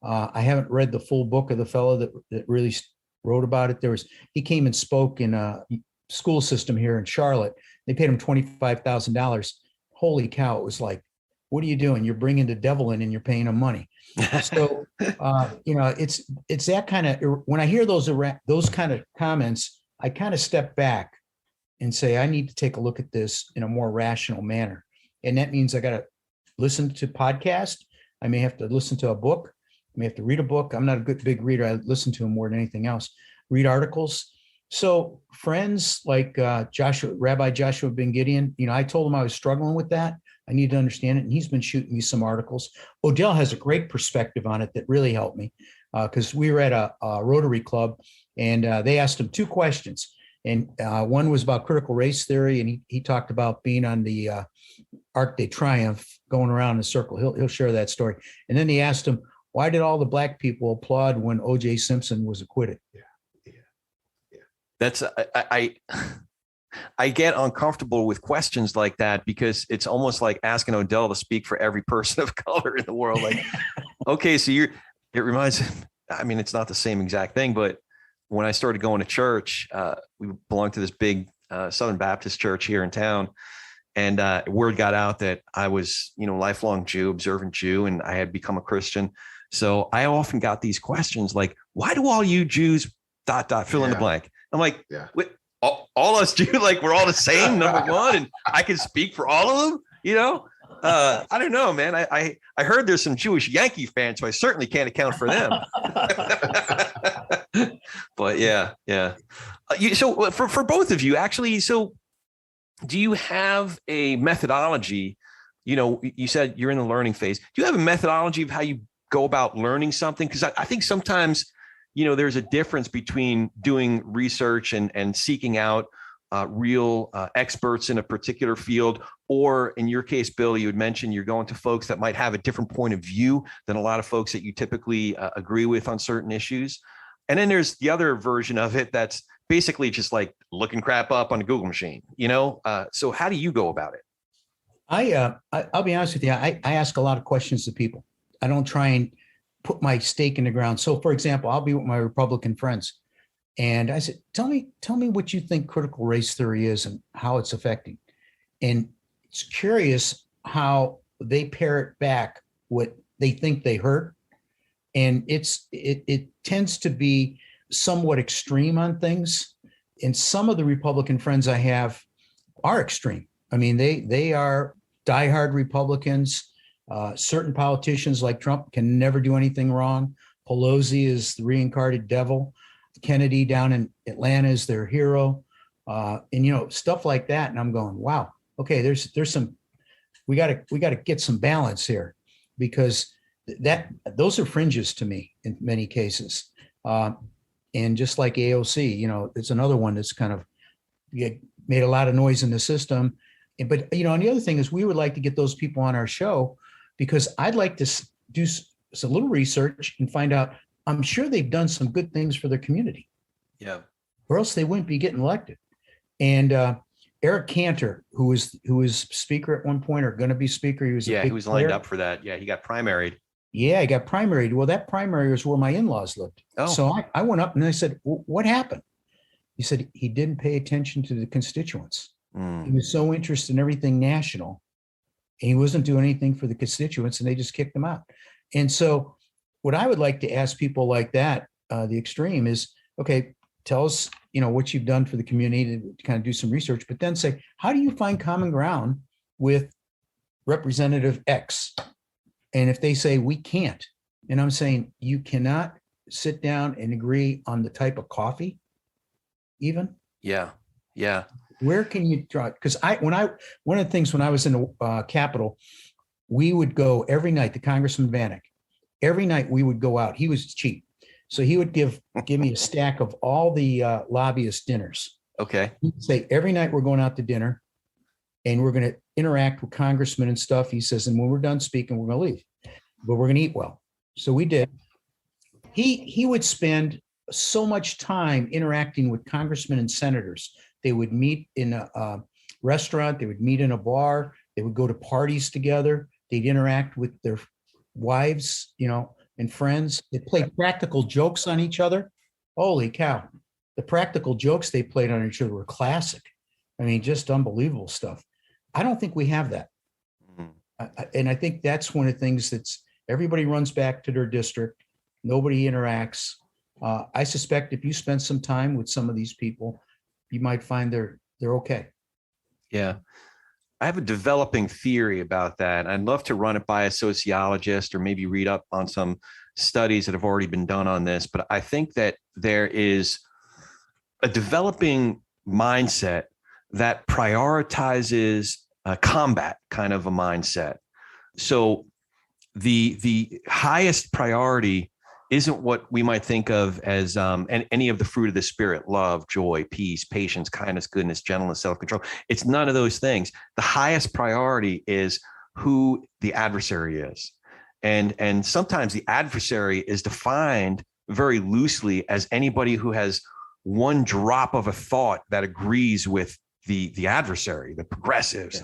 S3: I haven't read the full book of the fellow that really wrote about it. He came and spoke in a school system here in Charlotte. They paid him $25,000. Holy cow. It was like, what are you doing? You're bringing the devil in and you're paying him money. So, it's that kind of, when I hear those kind of comments, I kind of step back and say, I need to take a look at this in a more rational manner. And that means I got to listen to podcasts. I may have to listen to a book. I may have to read a book. I'm not a big reader. I listen to them more than anything else. Read articles. So friends like Rabbi Joshua Ben Gideon, I told him I was struggling with that. I need to understand it. And he's been shooting me some articles. Odell has a great perspective on it that really helped me, because we were at a Rotary Club, and they asked him two questions. And one was about critical race theory. And he talked about being on the Arc de Triomphe, going around in a circle. He'll share that story. And then he asked him, why did all the black people applaud when O.J. Simpson was acquitted?
S2: Yeah.
S1: That's I get uncomfortable with questions like that, because it's almost like asking Odell to speak for every person of color in the world. Like, okay, so it reminds, I mean, it's not the same exact thing, but when I started going to church, we belonged to this big Southern Baptist church here in town. And word got out that I was, lifelong Jew, observant Jew, and I had become a Christian. So I often got these questions like, why do all you Jews ... fill in the blank? I'm like, all us Jews, like we're all the same, number one, and I can speak for all of them, I don't know, man. I heard there's some Jewish Yankee fans, so I certainly can't account for them. But yeah. So for both of you, actually, so do you have a methodology? You said you're in the learning phase. Do you have a methodology of how you go about learning something? Because I think sometimes, there's a difference between doing research and seeking out real experts in a particular field, or in your case, Bill, you had mentioned you're going to folks that might have a different point of view than a lot of folks that you typically agree with on certain issues. And then there's the other version of it that's basically just like looking crap up on a Google machine, So how do you go about it?
S3: I'll be honest with you. I ask a lot of questions to people. I don't try and put my stake in the ground. So for example, I'll be with my Republican friends, and I said, tell me what you think critical race theory is and how it's affecting. And it's curious how they parrot back what they think they heard. And it tends to be somewhat extreme on things. And some of the Republican friends I have are extreme. I mean, they are diehard Republicans. Certain politicians like Trump can never do anything wrong. Pelosi is the reincarnated devil. Kennedy down in Atlanta is their hero. And stuff like that. And I'm going, wow, okay, there's some we got to get some balance here, because those are fringes to me in many cases. And just like AOC, it's another one that's kind of made a lot of noise in the system. But, and the other thing is we would like to get those people on our show, because I'd like to do a little research and find out, I'm sure they've done some good things for their community.
S1: Yeah.
S3: Or else they wouldn't be getting elected. And Eric Cantor, who was speaker at one point, or going to be speaker. He was
S1: he was lined up for that. Yeah, he got primaried.
S3: Yeah, he got primaried. Well, that primary was where my in-laws lived.
S1: Oh.
S3: So I went up and I said, what happened? He said he didn't pay attention to the constituents. He was so interested in everything national, and he wasn't doing anything for the constituents, and they just kicked him out. And so what I would like to ask people like that, the extreme, is, okay, tell us, what you've done for the community to kind of do some research, but then say, how do you find common ground with Representative X? And if they say we can't, and I'm saying you cannot sit down and agree on the type of coffee, even.
S1: Yeah. Yeah.
S3: Where can you draw? Because one of the things when I was in the Capitol, we would go every night, the Congressman Vanek, every night we would go out. He was cheap. So he would give me a stack of all the lobbyist dinners.
S1: Okay.
S3: He'd say, every night we're going out to dinner and we're going to interact with congressmen and stuff. He says, and when we're done speaking, we're going to leave, but we're going to eat well. So we did. He would spend so much time interacting with congressmen and senators. They would meet in a restaurant. They would meet in a bar. They would go to parties together. They'd interact with their wives, and friends. They played practical jokes on each other. Holy cow. The practical jokes they played on each other were classic. I mean, just unbelievable stuff. I don't think we have that. And I think that's one of the things that's, everybody runs back to their district. Nobody interacts. I suspect if you spend some time with some of these people, you might find they're okay.
S1: Yeah. I have a developing theory about that. I'd love to run it by a sociologist or maybe read up on some studies that have already been done on this. But I think that there is a developing mindset that prioritizes combat, kind of a mindset. So the highest priority isn't what we might think of as any of the fruit of the spirit: love, joy, peace, patience, kindness, goodness, gentleness, self-control. It's none of those things. The highest priority is who the adversary is. And sometimes the adversary is defined very loosely as anybody who has one drop of a thought that agrees with the adversary, the progressives,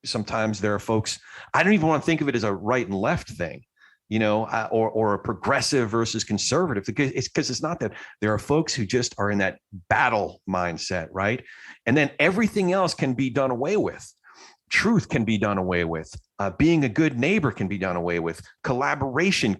S1: sometimes there are folks, I don't even want to think of it as a right and left thing. Or a progressive versus conservative, because it's not that. There are folks who just are in that battle mindset, right? And then everything else can be done away with. Truth can be done away with. Being a good neighbor can be done away with. Collaboration,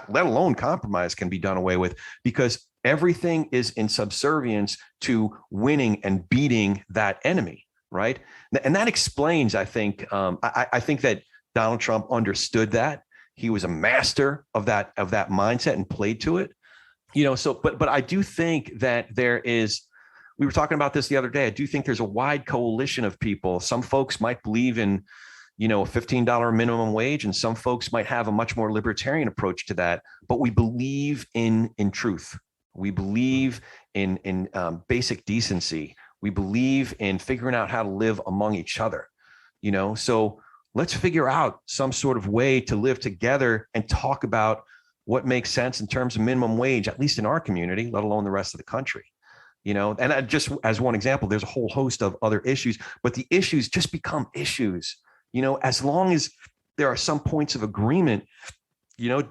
S1: let alone compromise, can be done away with, because everything is in subservience to winning and beating that enemy, right? And that explains, I think, I think that Donald Trump understood that. He was a master of that mindset and played to it, but I do think that we were talking about this the other day. I do think there's a wide coalition of people. Some folks might believe in, a $15 minimum wage, and some folks might have a much more libertarian approach to that. But we believe in truth. We believe in basic decency. We believe in figuring out how to live among each other, so let's figure out some sort of way to live together and talk about what makes sense in terms of minimum wage, at least in our community, let alone the rest of the country. And just as one example, there's a whole host of other issues, but the issues just become issues, as long as there are some points of agreement.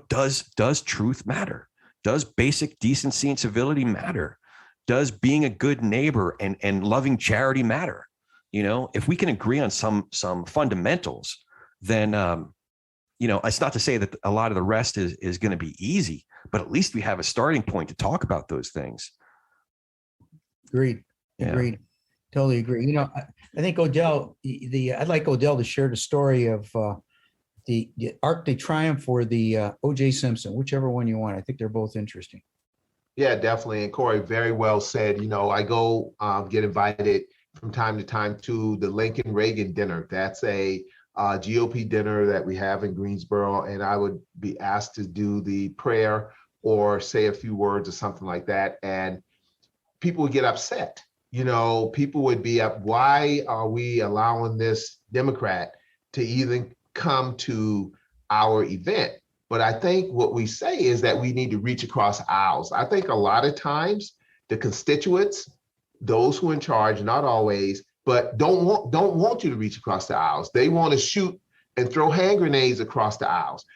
S1: Does truth matter? Does basic decency and civility matter? Does being a good neighbor and loving charity matter? If we can agree on some fundamentals, then, it's not to say that a lot of the rest is going to be easy, but at least we have a starting point to talk about those things.
S3: Agreed.
S1: Yeah.
S3: Totally agree. I think Odell, I'd like Odell to share the story of the Arc de Triomphe or the O.J. Simpson, whichever one you want. I think they're both interesting.
S2: Yeah, definitely. And Corey, very well said. I go get invited from time to time to the Lincoln Reagan dinner. That's a GOP dinner that we have in Greensboro, and I would be asked to do the prayer or say a few words or something like that, and people would get upset. People would be up, why are we allowing this Democrat to even come to our event? But I think what we say is that we need to reach across aisles. I think a lot of times the constituents, those who are in charge, not always, but don't want you to reach across the aisles. They want to shoot and throw hand grenades across the aisles,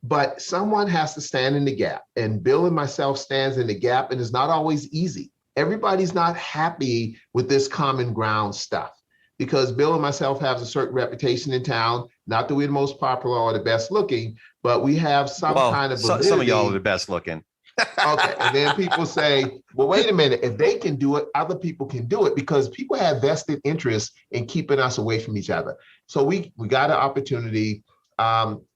S2: but someone has to stand in the gap, and Bill and myself stands in the gap, and it's not always easy. Everybody's not happy with this common ground stuff, because Bill and myself have a certain reputation in town, not that we're the most popular or the best looking, but we have some kind of validity.
S1: Some of y'all are the best looking.
S2: Okay, and then people say, well, wait a minute, if they can do it, other people can do it, because people have vested interest in keeping us away from each other. So we got an opportunity.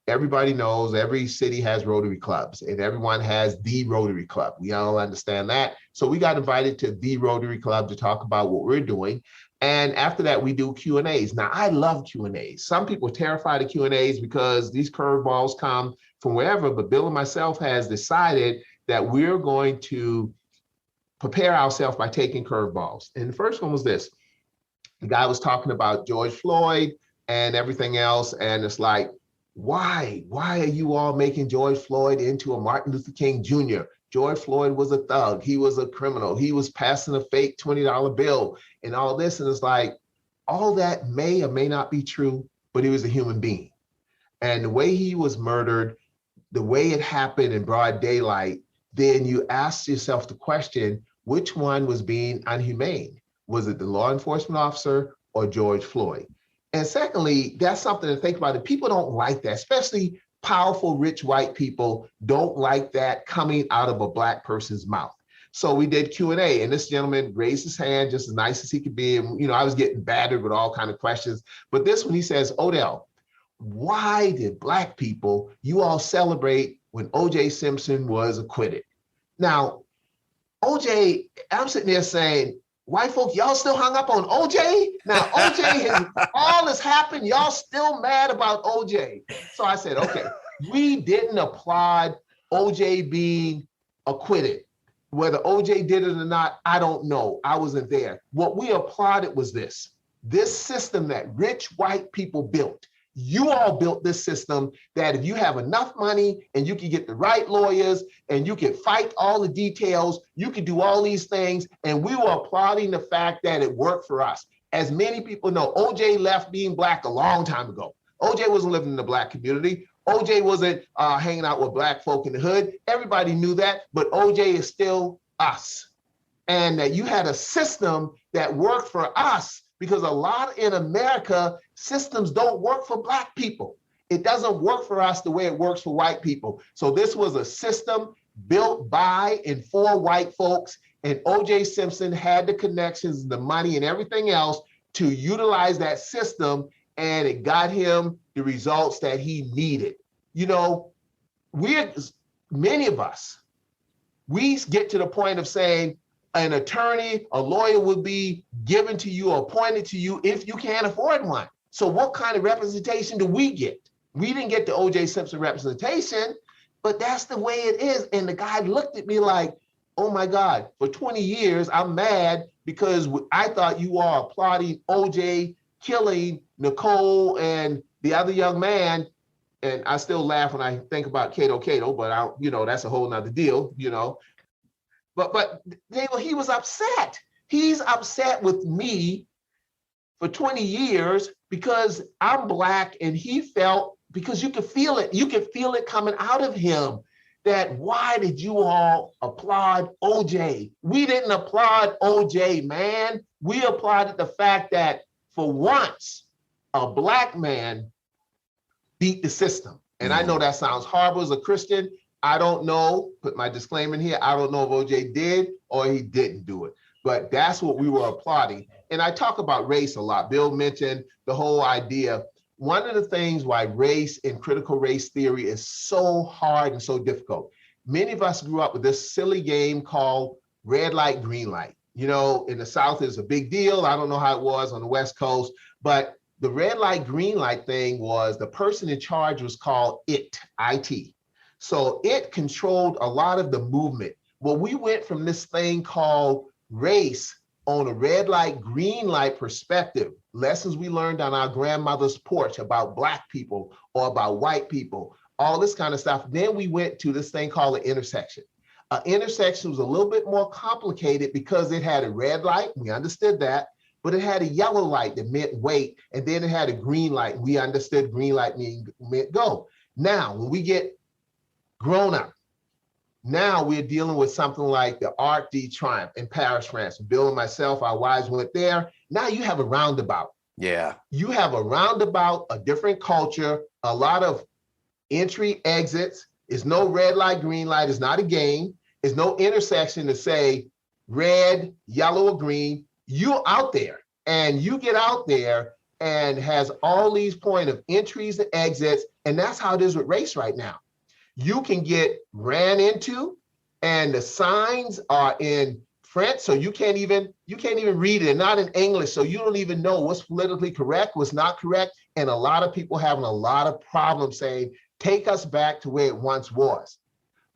S2: Everybody knows every city has Rotary clubs, and everyone has the Rotary Club. We all understand that. So we got invited to the Rotary Club to talk about what we're doing. And after that, we do Q&As. Now, I love Q&As. Some people are terrified of Q&As because these curveballs come from wherever, but Bill and myself has decided that we're going to prepare ourselves by taking curveballs. And the first one was this. The guy was talking about George Floyd and everything else, and it's like, why are you all making George Floyd into a Martin Luther King Jr.? George Floyd was a thug. He was a criminal. He was passing a fake $20 bill and all this. And it's like, all that may or may not be true, but he was a human being. And the way he was murdered, the way it happened in broad daylight, then you ask yourself the question, which one was being unhumane? Was it the law enforcement officer or George Floyd? And secondly, that's something to think about. And people don't like that, especially powerful, rich white people don't like that coming out of a Black person's mouth. So we did Q&A, and this gentleman raised his hand just as nice as he could be. And, I was getting battered with all kinds of questions. But this one, he says, Odell, why did Black people, you all celebrate when O.J. Simpson was acquitted? Now, O.J., I'm sitting there saying, white folk, y'all still hung up on OJ? Now, OJ all has happened. Y'all still mad about OJ. So I said, okay, we didn't applaud OJ being acquitted. Whether OJ did it or not, I don't know. I wasn't there. What we applauded was this system that rich white people built. You all built this system that if you have enough money and you can get the right lawyers and you can fight all the details, you can do all these things. And we were applauding the fact that it worked for us. As many people know, OJ left being Black a long time ago. OJ wasn't living in the Black community. OJ wasn't hanging out with Black folk in the hood. Everybody knew that, but OJ is still us. And that you had a system that worked for us, because a lot in America, systems don't work for Black people. It doesn't work for us the way it works for white people. So this was a system built by and for white folks, and O.J. Simpson had the connections, the money, and everything else to utilize that system, and it got him the results that he needed. Many of us, we get to the point of saying, an attorney, a lawyer will be given to you, appointed to you if you can't afford one. So what kind of representation do we get? We didn't get the O.J. Simpson representation, but that's the way it is. And the guy looked at me like, oh my God, for 20 years, I'm mad because I thought you are applauding O.J. killing Nicole and the other young man. And I still laugh when I think about Cato, but that's a whole nother deal, But he was upset. He's upset with me for 20 years because I'm Black, and he felt, because you could feel it. You could feel it coming out of him that, why did you all applaud OJ? We didn't applaud OJ, man. We applauded the fact that for once, a Black man beat the system. And I know that sounds horrible as a Christian. I don't know, put my disclaimer in here, I don't know if OJ did or he didn't do it, but that's what we were applauding. And I talk about race a lot. Bill mentioned the whole idea. One of the things why race and critical race theory is so hard and so difficult. Many of us grew up with this silly game called red light, green light. You know, in the South is a big deal. I don't know how it was on the West Coast, but the red light, green light thing was the person in charge was called IT. So it controlled a lot of the movement. Well, we went from this thing called race on a red light, green light perspective, lessons we learned on our grandmother's porch about Black people or about white people, all this kind of stuff. Then we went to this thing called an intersection. An intersection was a little bit more complicated because it had a red light, we understood that, but it had a yellow light that meant wait, and then it had a green light. We understood green light meant go. Now, when we get grown up, now we're dealing with something like the Arc de Triomphe in Paris, France. Bill and myself, our wives went there. Now you have a roundabout.
S1: Yeah.
S2: You have a roundabout, a different culture, a lot of entry, exits. It's no red light, green light. It's not a game. It's no intersection to say red, yellow, or green. You're out there, and you get out there and has all these point of entries and exits. And that's how it is with race right now. You can get ran into, and the signs are in French, so you can't even read it. They're not in English, so you don't even know what's politically correct, what's not correct. And a lot of people having a lot of problems saying, take us back to where it once was.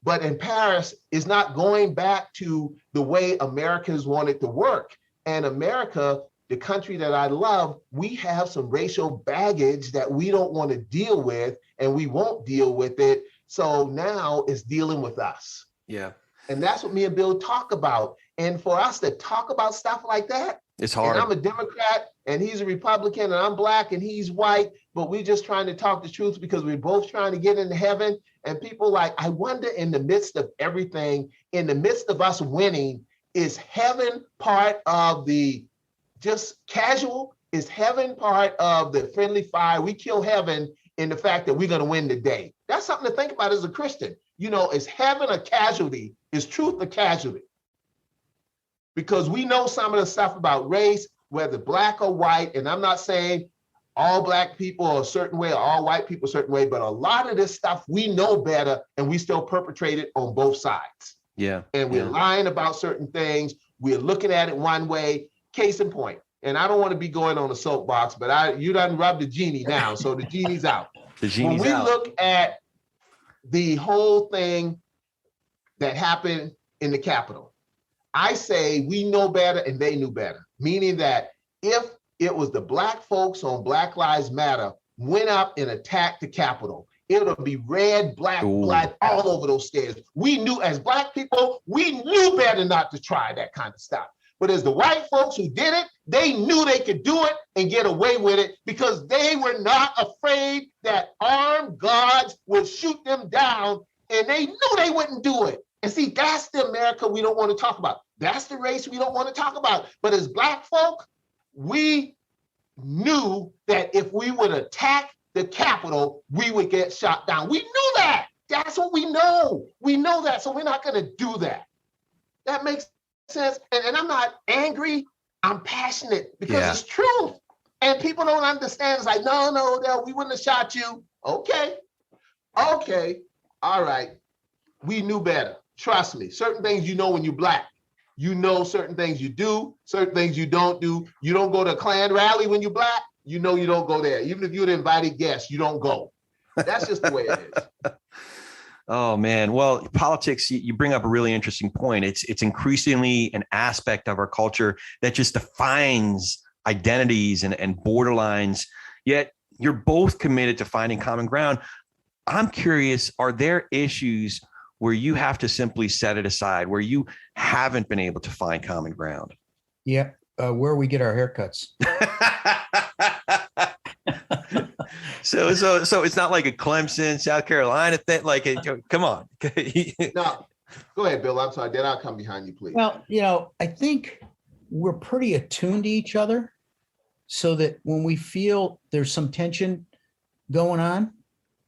S2: But in Paris, it's not going back to the way Americans want it to work. And America, the country that I love, we have some racial baggage that we don't want to deal with, and we won't deal with it. So now it's dealing with us.
S1: Yeah.
S2: And that's what me and Bill talk about. And for us to talk about stuff like that,
S1: it's hard.
S2: And I'm a Democrat and he's a Republican and I'm Black and he's white, but we're just trying to talk the truth because we're both trying to get into heaven. And people like, I wonder, in the midst of everything, in the midst of us winning, is heaven part of the just casual? Is heaven part of the friendly fire? We kill heaven in the fact that we're going to win the day. That's something to think about as a Christian. You know, is heaven a casualty? Is truth a casualty? Because we know some of the stuff about race, whether Black or white, and I'm not saying all Black people are a certain way or all white people a certain way, but a lot of this stuff we know better and we still perpetrate it on both sides.
S1: Yeah.
S2: And we're lying about certain things. We're looking at it one way. Case in point. And I don't want to be going on a soapbox, but you done rubbed the genie now, so the genie's out.
S1: The genie's
S2: when we
S1: out.
S2: look at the whole thing that happened in the Capitol, I say we know better and they knew better, meaning that if it was the Black folks on Black Lives Matter went up and attacked the Capitol, it would be red, black, black all over those stairs. We knew as Black people, we knew better not to try that kind of stuff. But as the white folks who did it, they knew they could do it and get away with it because they were not afraid that armed guards would shoot them down, and they knew they wouldn't do it. And see, that's the America we don't want to talk about. That's the race we don't want to talk about. But as Black folk, we knew that if we would attack the Capitol, we would get shot down. We knew that. That's what we know. We know that, so we're not going to do that. That makes sense. And I'm not angry. I'm passionate because it's truth. And people don't understand. It's like, no, we wouldn't have shot you. Okay. All right. We knew better. Trust me. Certain things you know when you're Black. You know certain things you do, certain things you don't do. You don't go to a Klan rally when you're Black. You know you don't go there. Even if you're an invited guest, you don't go. That's just the way it is.
S1: Oh, man. Well, politics, you bring up a really interesting point. It's increasingly an aspect of our culture that just defines identities and borderlines, yet you're both committed to finding common ground. I'm curious, are there issues where you have to simply set it aside, where you haven't been able to find common ground?
S3: Yeah, where we get our haircuts.
S1: So it's not like a Clemson, South Carolina thing. Like, come on.
S2: No, go ahead, Bill. I'm sorry. Then I'll come behind you, please.
S3: Well, I think we're pretty attuned to each other, so that when we feel there's some tension going on,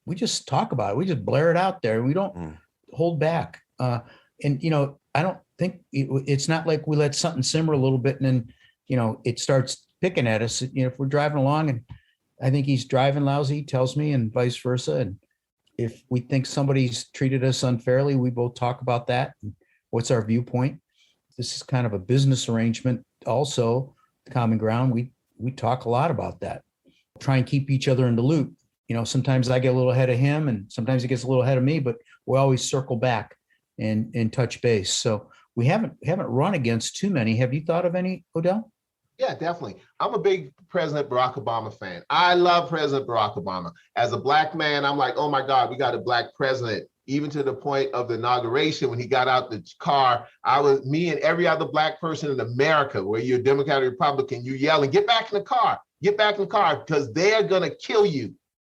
S3: we just talk about it. We just blare it out there. We don't hold back. And I don't think it's not like we let something simmer a little bit and then it starts picking at us. If we're driving along and I think he's driving lousy, he tells me, and vice versa. And if we think somebody's treated us unfairly, we both talk about that. And what's our viewpoint? this is kind of a business arrangement. Also, common ground, we talk a lot about that. Try and keep each other in the loop. Sometimes I get a little ahead of him and sometimes he gets a little ahead of me, but we always circle back and touch base. So we haven't run against too many. Have you thought of any, Odell?
S2: Yeah, definitely. I'm a big President Barack Obama fan. I love President Barack Obama. As a Black man, I'm like, oh my God, we got a Black president. Even to the point of the inauguration, when he got out the car, me and every other Black person in America, where you're a Democrat or Republican, you yelling, get back in the car, because they're going to kill you.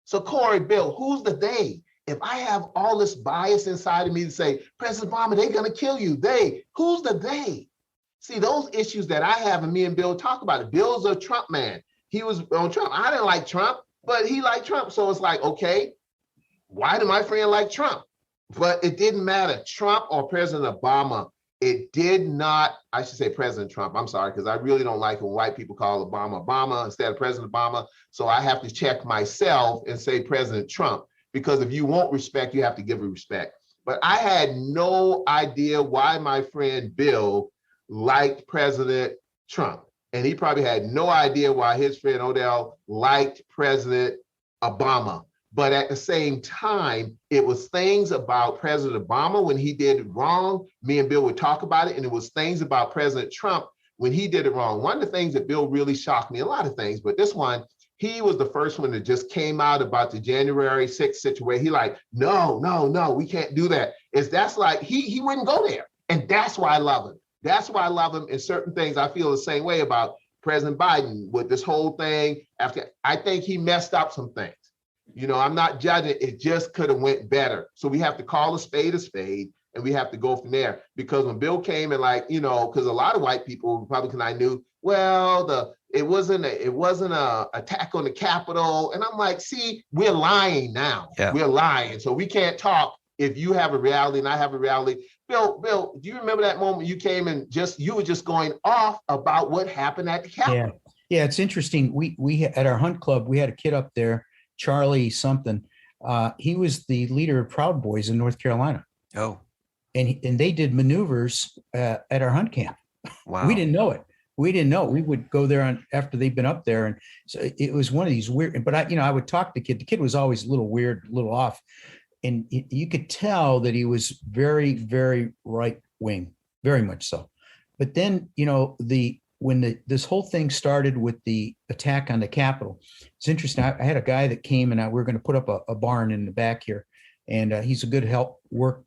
S2: So Corey, Bill, who's the they? If I have all this bias inside of me to say, President Obama, they're going to kill you, who's the they? See, those issues that I have, and me and Bill talk about it. Bill's a Trump man. He was on Trump. I didn't like Trump, but he liked Trump. So it's like, okay, why did my friend like Trump? But it didn't matter. Trump or President Obama, it did not, I should say President Trump. I'm sorry, because I really don't like when white people call Obama instead of President Obama. So I have to check myself and say President Trump, because if you want respect, you have to give respect. But I had no idea why my friend Bill liked President Trump. And he probably had no idea why his friend Odell liked President Obama. But at the same time, it was things about President Obama when he did wrong. Me and Bill would talk about it. And it was things about President Trump when he did it wrong. One of the things that Bill really shocked me, a lot of things, but this one, he was the first one that just came out about the January 6th situation. He like, no, we can't do that. That's like, he wouldn't go there. And that's why I love him. That's why I love him. And certain things I feel the same way about President Biden with this whole thing. I think he messed up some things. I'm not judging. It just could have went better. So we have to call a spade, and we have to go from there. Because when Bill came and because a lot of white people, Republican I knew, well, it wasn't a attack on the Capitol. And I'm like, see, we're lying now. Yeah. We're lying. So we can't talk if you have a reality and I have a reality. Bill, do you remember that moment you came and you were just going off about what happened at the Capitol?
S3: Yeah, it's interesting. We at our hunt club, we had a kid up there, Charlie something. He was the leader of Proud Boys in North Carolina.
S1: Oh.
S3: And they did maneuvers at our hunt camp.
S1: Wow.
S3: We didn't know it. We would go there after they'd been up there. And so it was one of these weird, but I would talk to the kid. The kid was always a little weird, a little off. And you could tell that he was very, very right wing, very much so. But then, when this whole thing started with the attack on the Capitol, it's interesting. I had a guy that came and we were going to put up a barn in the back here, and he's a good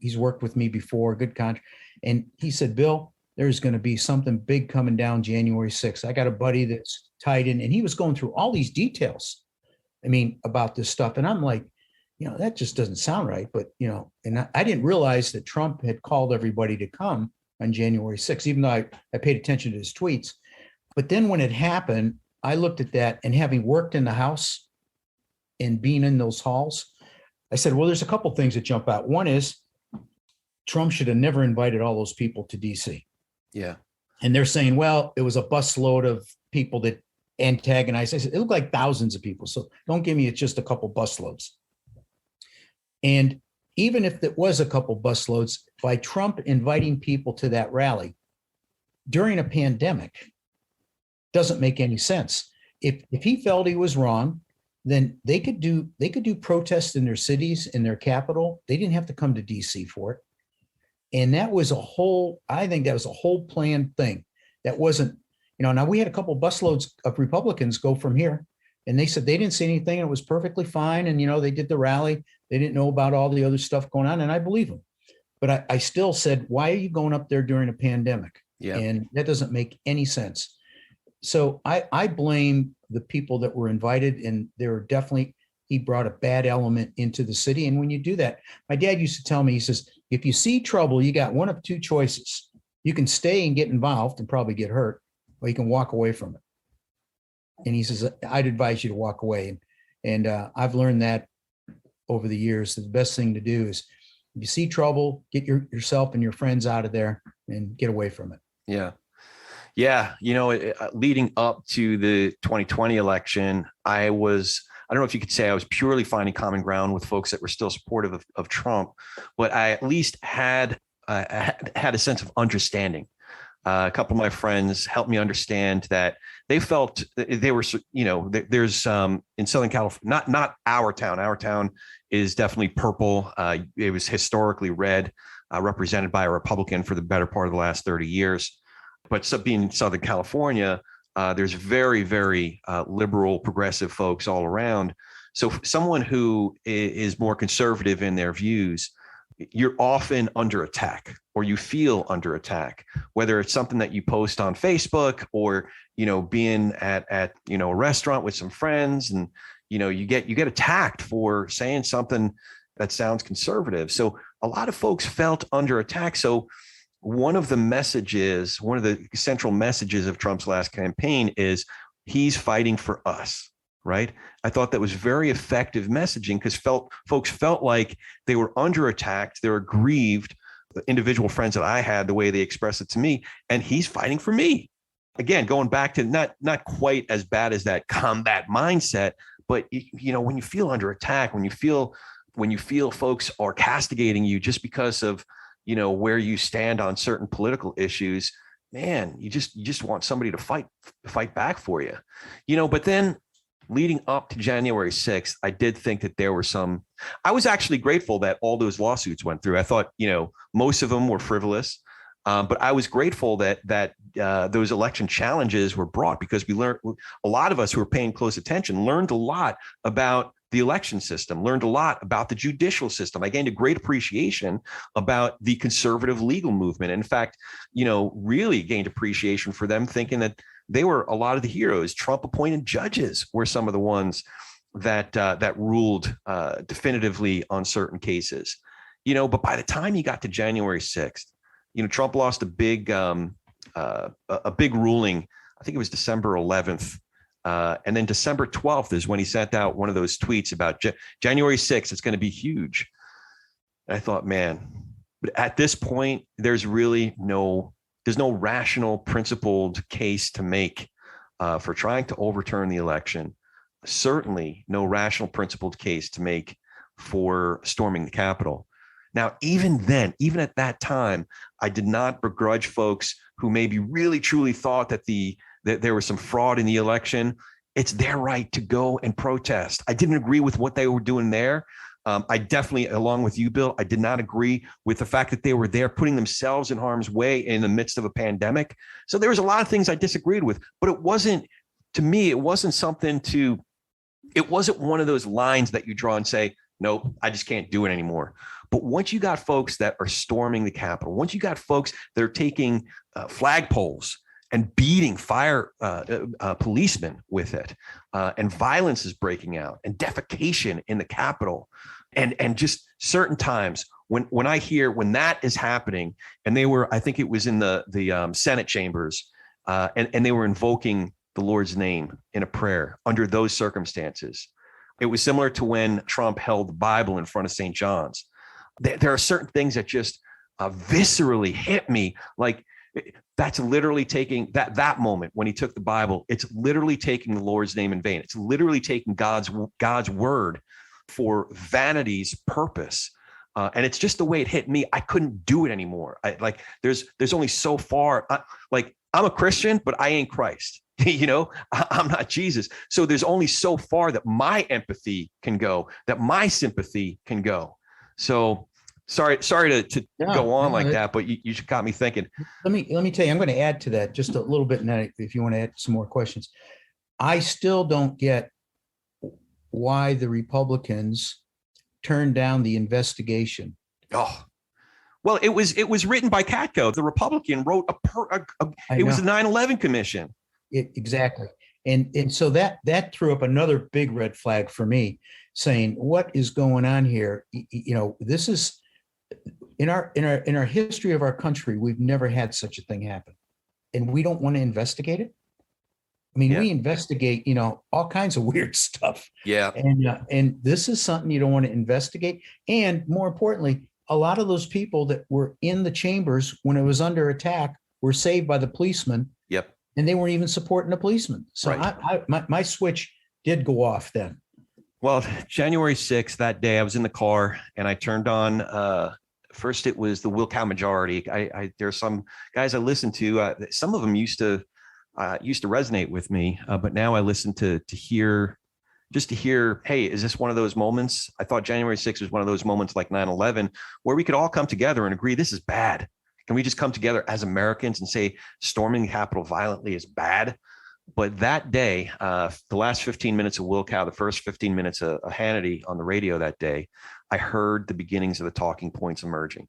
S3: He's worked with me before, good contract. And he said, Bill, there's going to be something big coming down January 6th. I got a buddy that's tied in, and he was going through all these details. About this stuff. And I'm like, that just doesn't sound right. But, and I didn't realize that Trump had called everybody to come on January 6th, even though I paid attention to his tweets. But then when it happened, I looked at that, and having worked in the House and being in those halls, I said, well, there's a couple things that jump out. One is Trump should have never invited all those people to DC.
S1: Yeah.
S3: And they're saying, well, it was a busload of people that antagonized. I said, it looked like thousands of people. So don't give me just a couple busloads. And even if it was a couple busloads, by Trump inviting people to that rally during a pandemic doesn't make any sense. If he felt he was wrong, then they could do protests in their cities, in their capital. They didn't have to come to DC for it. And that was I think that was a whole planned thing. That wasn't, now we had a couple busloads of Republicans go from here, and they said they didn't see anything. And it was perfectly fine. And, they did the rally. They didn't know about all the other stuff going on. And I believe them. But I still said, why are you going up there during a pandemic?
S1: Yeah.
S3: And that doesn't make any sense. So I blame the people that were invited, and he brought a bad element into the city. And when you do that, my dad used to tell me, he says, if you see trouble, you got one of two choices. You can stay and get involved and probably get hurt, or you can walk away from it. And he says, I'd advise you to walk away. And I've learned that over the years. The best thing to do is, if you see trouble, get yourself and your friends out of there and get away from it.
S1: Yeah. Yeah. Leading up to the 2020 election, I don't know if you could say I was purely finding common ground with folks that were still supportive of Trump, but I at least had a sense of understanding. A couple of my friends helped me understand that they felt they were, there's in Southern California, not our town. Our town is definitely purple. It was historically red, represented by a Republican for the better part of the last 30 years. But being in Southern California, there's very, very liberal, progressive folks all around. So someone who is more conservative in their views, you're often under attack, or you feel under attack, whether it's something that you post on Facebook, or, being at a restaurant with some friends, and, you get attacked for saying something that sounds conservative. So a lot of folks felt under attack. So one of the central messages of Trump's last campaign is he's fighting for us. Right. I thought that was very effective messaging, because folks felt like they were under attack. They were grieved. The individual friends that I had, the way they expressed it to me, and he's fighting for me. Again, going back to not quite as bad as that combat mindset, but when you feel under attack, when you feel folks are castigating you just because of where you stand on certain political issues, man, you just want somebody to fight back for you. But then, leading up to January 6th, I did think that there were I was actually grateful that all those lawsuits went through. I thought, most of them were frivolous, but I was grateful that those election challenges were brought, because we learned, a lot of us who were paying close attention learned a lot about the election system, learned a lot about the judicial system. I gained a great appreciation about the conservative legal movement. In fact, really gained appreciation for them, thinking that they were a lot of the heroes. Trump appointed judges were some of the ones that ruled definitively on certain cases. But by the time he got to January 6th, Trump lost a big ruling. I think it was December 11th. And then December 12th is when he sent out one of those tweets about January 6th. It's going to be huge. And I thought, man, but at this point, there's no rational, principled case to make for trying to overturn the election. Certainly no rational, principled case to make for storming the Capitol. Now, even at that time, I did not begrudge folks who maybe really, truly thought that there was some fraud in the election. It's their right to go and protest. I didn't agree with what they were doing there. I definitely, along with you, Bill, I did not agree with the fact that they were there putting themselves in harm's way in the midst of a pandemic. So there was a lot of things I disagreed with, but it wasn't one of those lines that you draw and say, nope, I just can't do it anymore. But once you got folks that are storming the Capitol, once you got folks that are taking flagpoles and beating policemen with it, and violence is breaking out, and defecation in the Capitol, and just certain times when I hear when that is happening, and I think it was in the Senate chambers, and they were invoking the Lord's name in a prayer under those circumstances. It was similar to when Trump held the Bible in front of St. John's. There are certain things that just viscerally hit me. Like, that's literally taking that moment when he took the Bible. It's literally taking the Lord's name in vain. It's literally taking God's word for vanity's purpose. And it's just the way it hit me. I couldn't do it anymore. There's only so far. I'm a Christian, but I ain't Christ. I'm not Jesus. So there's only so far that my empathy can go, that my sympathy can go. So sorry to go on like that, but you got me thinking.
S3: Let me tell you, I'm going to add to that just a little bit now, if you want to add some more questions. I still don't get why the Republicans turned down the investigation.
S1: Oh, well, it was written by Katko. The Republican wrote it was the 9/11 Commission.
S3: Exactly. And so that threw up another big red flag for me, saying, what is going on here? This is in our history of our country, we've never had such a thing happen, and we don't want to investigate it. I mean, we investigate, all kinds of weird stuff.
S1: Yeah.
S3: And this is something you don't want to investigate. And more importantly, a lot of those people that were in the chambers when it was under attack were saved by the policemen.
S1: Yep.
S3: And they weren't even supporting the policemen. So right. My switch did go off then.
S1: Well, January 6th, that day, I was in the car and I turned on First, it was the Will Cow majority. There's some guys I listen to. Some of them used to resonate with me, but now I listen to hear, hey, is this one of those moments? I thought January 6th was one of those moments like 9/11 where we could all come together and agree this is bad. Can we just come together as Americans and say storming the Capitol violently is bad? But that day, the last 15 minutes of Will Cow, the first 15 minutes of Hannity on the radio that day, I heard the beginnings of the talking points emerging.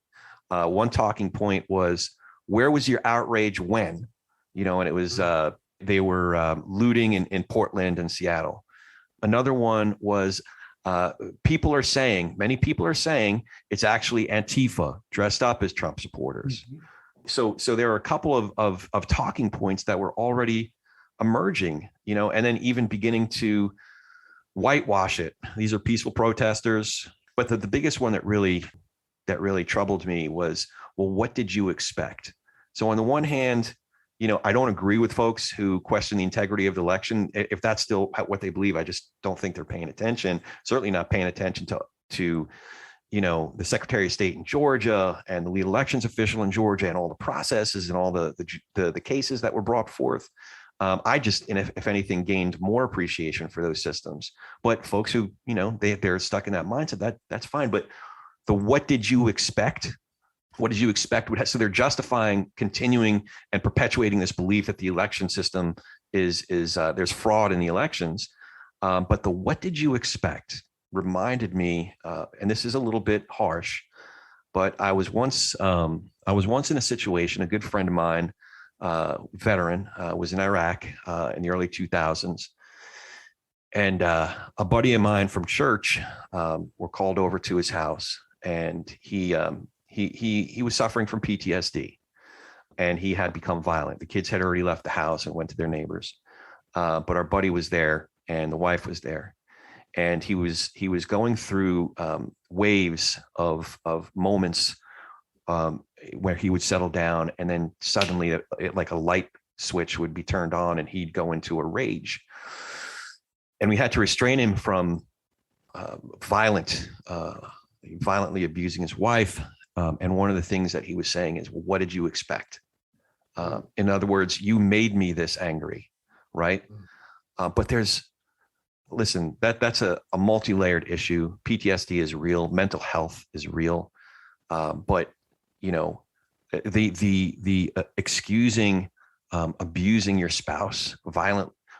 S1: One talking point was, where was your outrage when? And it was, they were looting in Portland and Seattle. Another one was, many people are saying it's actually Antifa dressed up as Trump supporters. Mm-hmm. So there are a couple of talking points that were already emerging, and then even beginning to whitewash it. These are peaceful protesters. But the biggest one that really troubled me was, well, what did you expect? So on the one hand, I don't agree with folks who question the integrity of the election. If that's still what they believe, I just don't think they're paying attention. Certainly not paying attention to the Secretary of State in Georgia and the lead elections official in Georgia and all the processes and all the cases that were brought forth. I just, and if anything, gained more appreciation for those systems. But folks who, they're stuck in that mindset, that's fine. But what did you expect? What did you expect? So they're justifying continuing and perpetuating this belief that the election system is there's fraud in the elections. But what did you expect reminded me, and this is a little bit harsh, but I was once in a situation, a good friend of mine, veteran, was in Iraq in the early 2000s. And a buddy of mine from church were called over to his house, and he was suffering from PTSD, and he had become violent. The kids had already left the house and went to their neighbors, but our buddy was there, and the wife was there, and he was going through waves of moments where he would settle down, and then suddenly like a light switch would be turned on and he'd go into a rage. And we had to restrain him from violently abusing his wife. And one of the things that he was saying is, well, what did you expect? In other words, you made me this angry, right? But listen, that's a multi-layered issue. PTSD is real. Mental health is real. But the excusing abusing your spouse,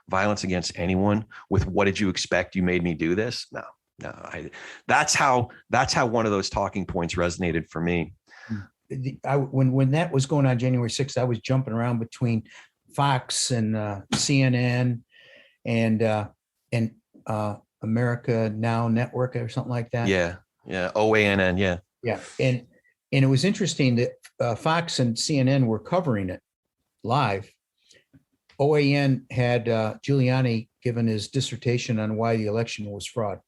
S1: violence against anyone with what did you expect? You made me do this? No. That's how one of those talking points resonated for me.
S3: When that was going on January 6th, I was jumping around between Fox and CNN and America Now Network or something like that.
S1: Yeah. OANN. Yeah.
S3: Yeah. And it was interesting that Fox and CNN were covering it live. OAN had Giuliani given his dissertation on why the election was fraud.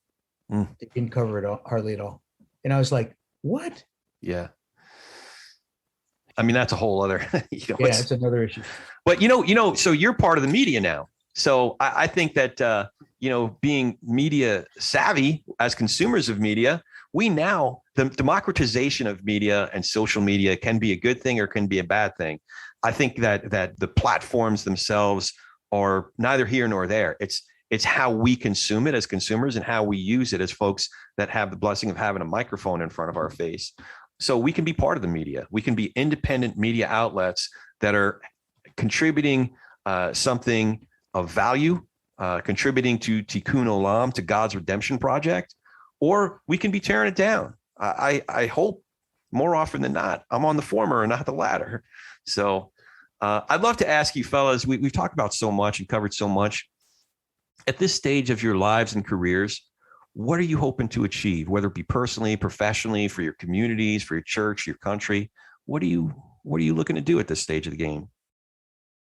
S3: They didn't cover it hardly at all. And I was like, what?
S1: Yeah. I mean, that's a whole other,
S3: it's another issue.
S1: But, so you're part of the media now. So I think that, being media savvy as consumers of media, the democratization of media and social media can be a good thing or can be a bad thing. I think that the platforms themselves are neither here nor there. It's how we consume it as consumers and how we use it as folks that have the blessing of having a microphone in front of our face. So we can be part of the media. We can be independent media outlets that are contributing something of value, contributing to Tikkun Olam, to God's redemption project, or we can be tearing it down. I hope more often than not, I'm on the former and not the latter. So I'd love to ask you fellas, we've talked about so much and covered so much. At this stage of your lives and careers, what are you hoping to achieve, whether it be personally, professionally, for your communities, for your church, your country? What are you looking to do at this stage of the game?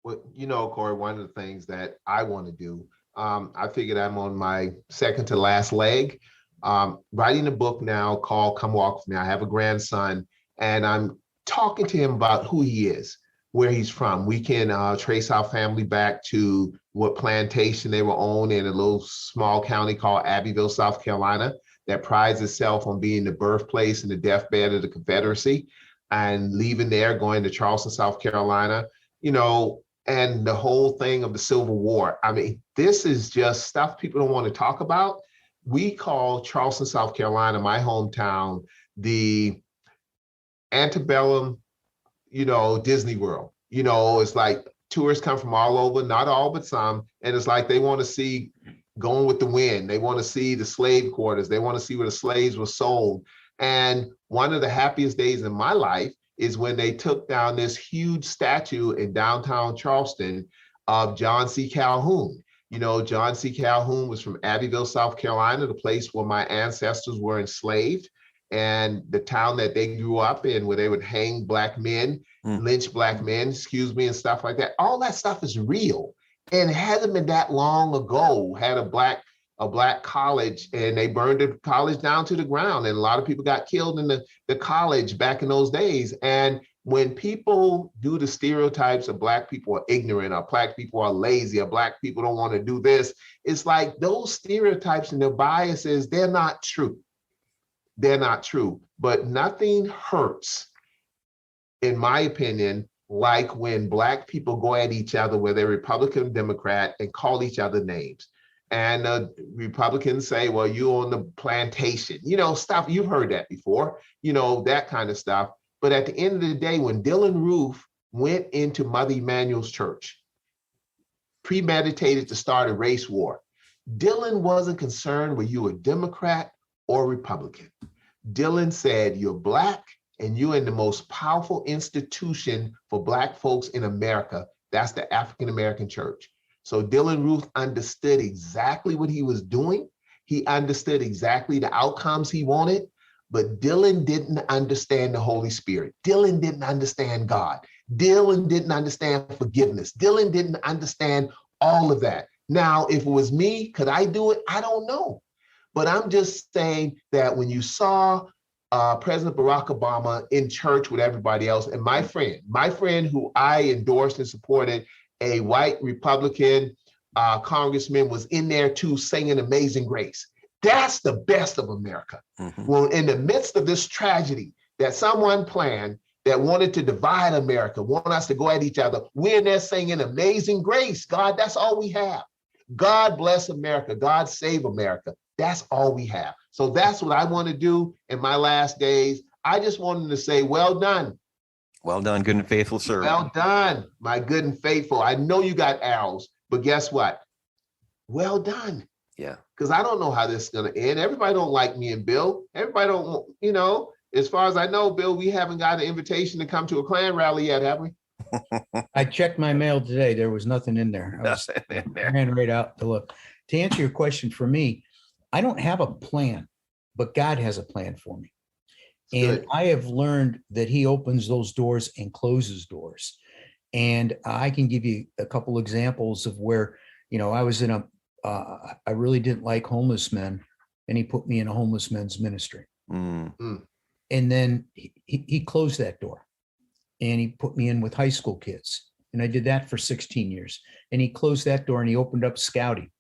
S2: Well, Corey, one of the things that I want to do, I figured I'm on my second to last leg, writing a book now called Come Walk With Me. I have a grandson, and I'm talking to him about who he is, where he's from. We can trace our family back to what plantation they were on in a little small county called Abbeville, South Carolina. that prides itself on being the birthplace and the deathbed of the Confederacy, and leaving there, going to Charleston, South Carolina, and the whole thing of the Civil War. I mean, this is just stuff people don't want to talk about. We call Charleston, South Carolina, my hometown, the antebellum, Disney World. It's like tourists come from all over, not all, but some. And it's like they want to see Going with the Wind. They want to see the slave quarters. They want to see where the slaves were sold. And one of the happiest days in my life is when they took down this huge statue in downtown Charleston of John C. Calhoun. John C. Calhoun was from Abbeville, South Carolina, the place where my ancestors were enslaved, and the town that they grew up in, where they would hang black men, lynch black men, and stuff like that. All that stuff is real. And it hasn't been that long ago, had a black college, and they burned the college down to the ground. And a lot of people got killed in the college back in those days. And when people do the stereotypes of Black people are ignorant, or Black people are lazy, or Black people don't want to do this, it's like those stereotypes and their biases, they're not true. They're not true. But nothing hurts, in my opinion, like when Black people go at each other, whether they're Republican or Democrat, and call each other names. And Republicans say, well, you on the plantation, stuff. You've heard that before, that kind of stuff. But at the end of the day, when Dylan Roof went into Mother Emanuel's church, premeditated to start a race war, Dylan wasn't concerned whether you were Democrat or Republican. Dylan said, you're Black and you're in the most powerful institution for Black folks in America. That's the African American church. So Dylan Roof understood exactly what he was doing. He understood exactly the outcomes he wanted, but Dylan didn't understand the Holy Spirit. Dylan didn't understand God. Dylan didn't understand forgiveness. Dylan didn't understand all of that. Now, if it was me, could I do it? I don't know. But I'm just saying that when you saw President Barack Obama in church with everybody else, and my friend who I endorsed and supported, a white Republican congressman, was in there too, singing Amazing Grace. That's the best of America. Mm-hmm. Well, in the midst of this tragedy that someone planned that wanted to divide America, want us to go at each other, we're in there singing Amazing Grace. God, that's all we have. God bless America. God save America. That's all we have. So that's what I want to do in my last days. I just wanted to say, well done.
S1: Well done, good and faithful servant.
S2: Well done, my good and faithful. I know you got arrows, but guess what? Well done.
S1: Yeah.
S2: Because I don't know how this is going to end. Everybody don't like me and Bill. Everybody don't, as far as I know, Bill, we haven't got an invitation to come to a Klan rally yet, have we?
S3: I checked my mail today. There was nothing in there. I ran right out to look. To answer your question, for me, I don't have a plan, but God has a plan for me. And good. I have learned that he opens those doors and closes doors. And I can give you a couple examples of where, I was in I really didn't like homeless men, and he put me in a homeless men's ministry. Mm. And then he closed that door, and he put me in with high school kids. And I did that for 16 years. And he closed that door and he opened up scouting.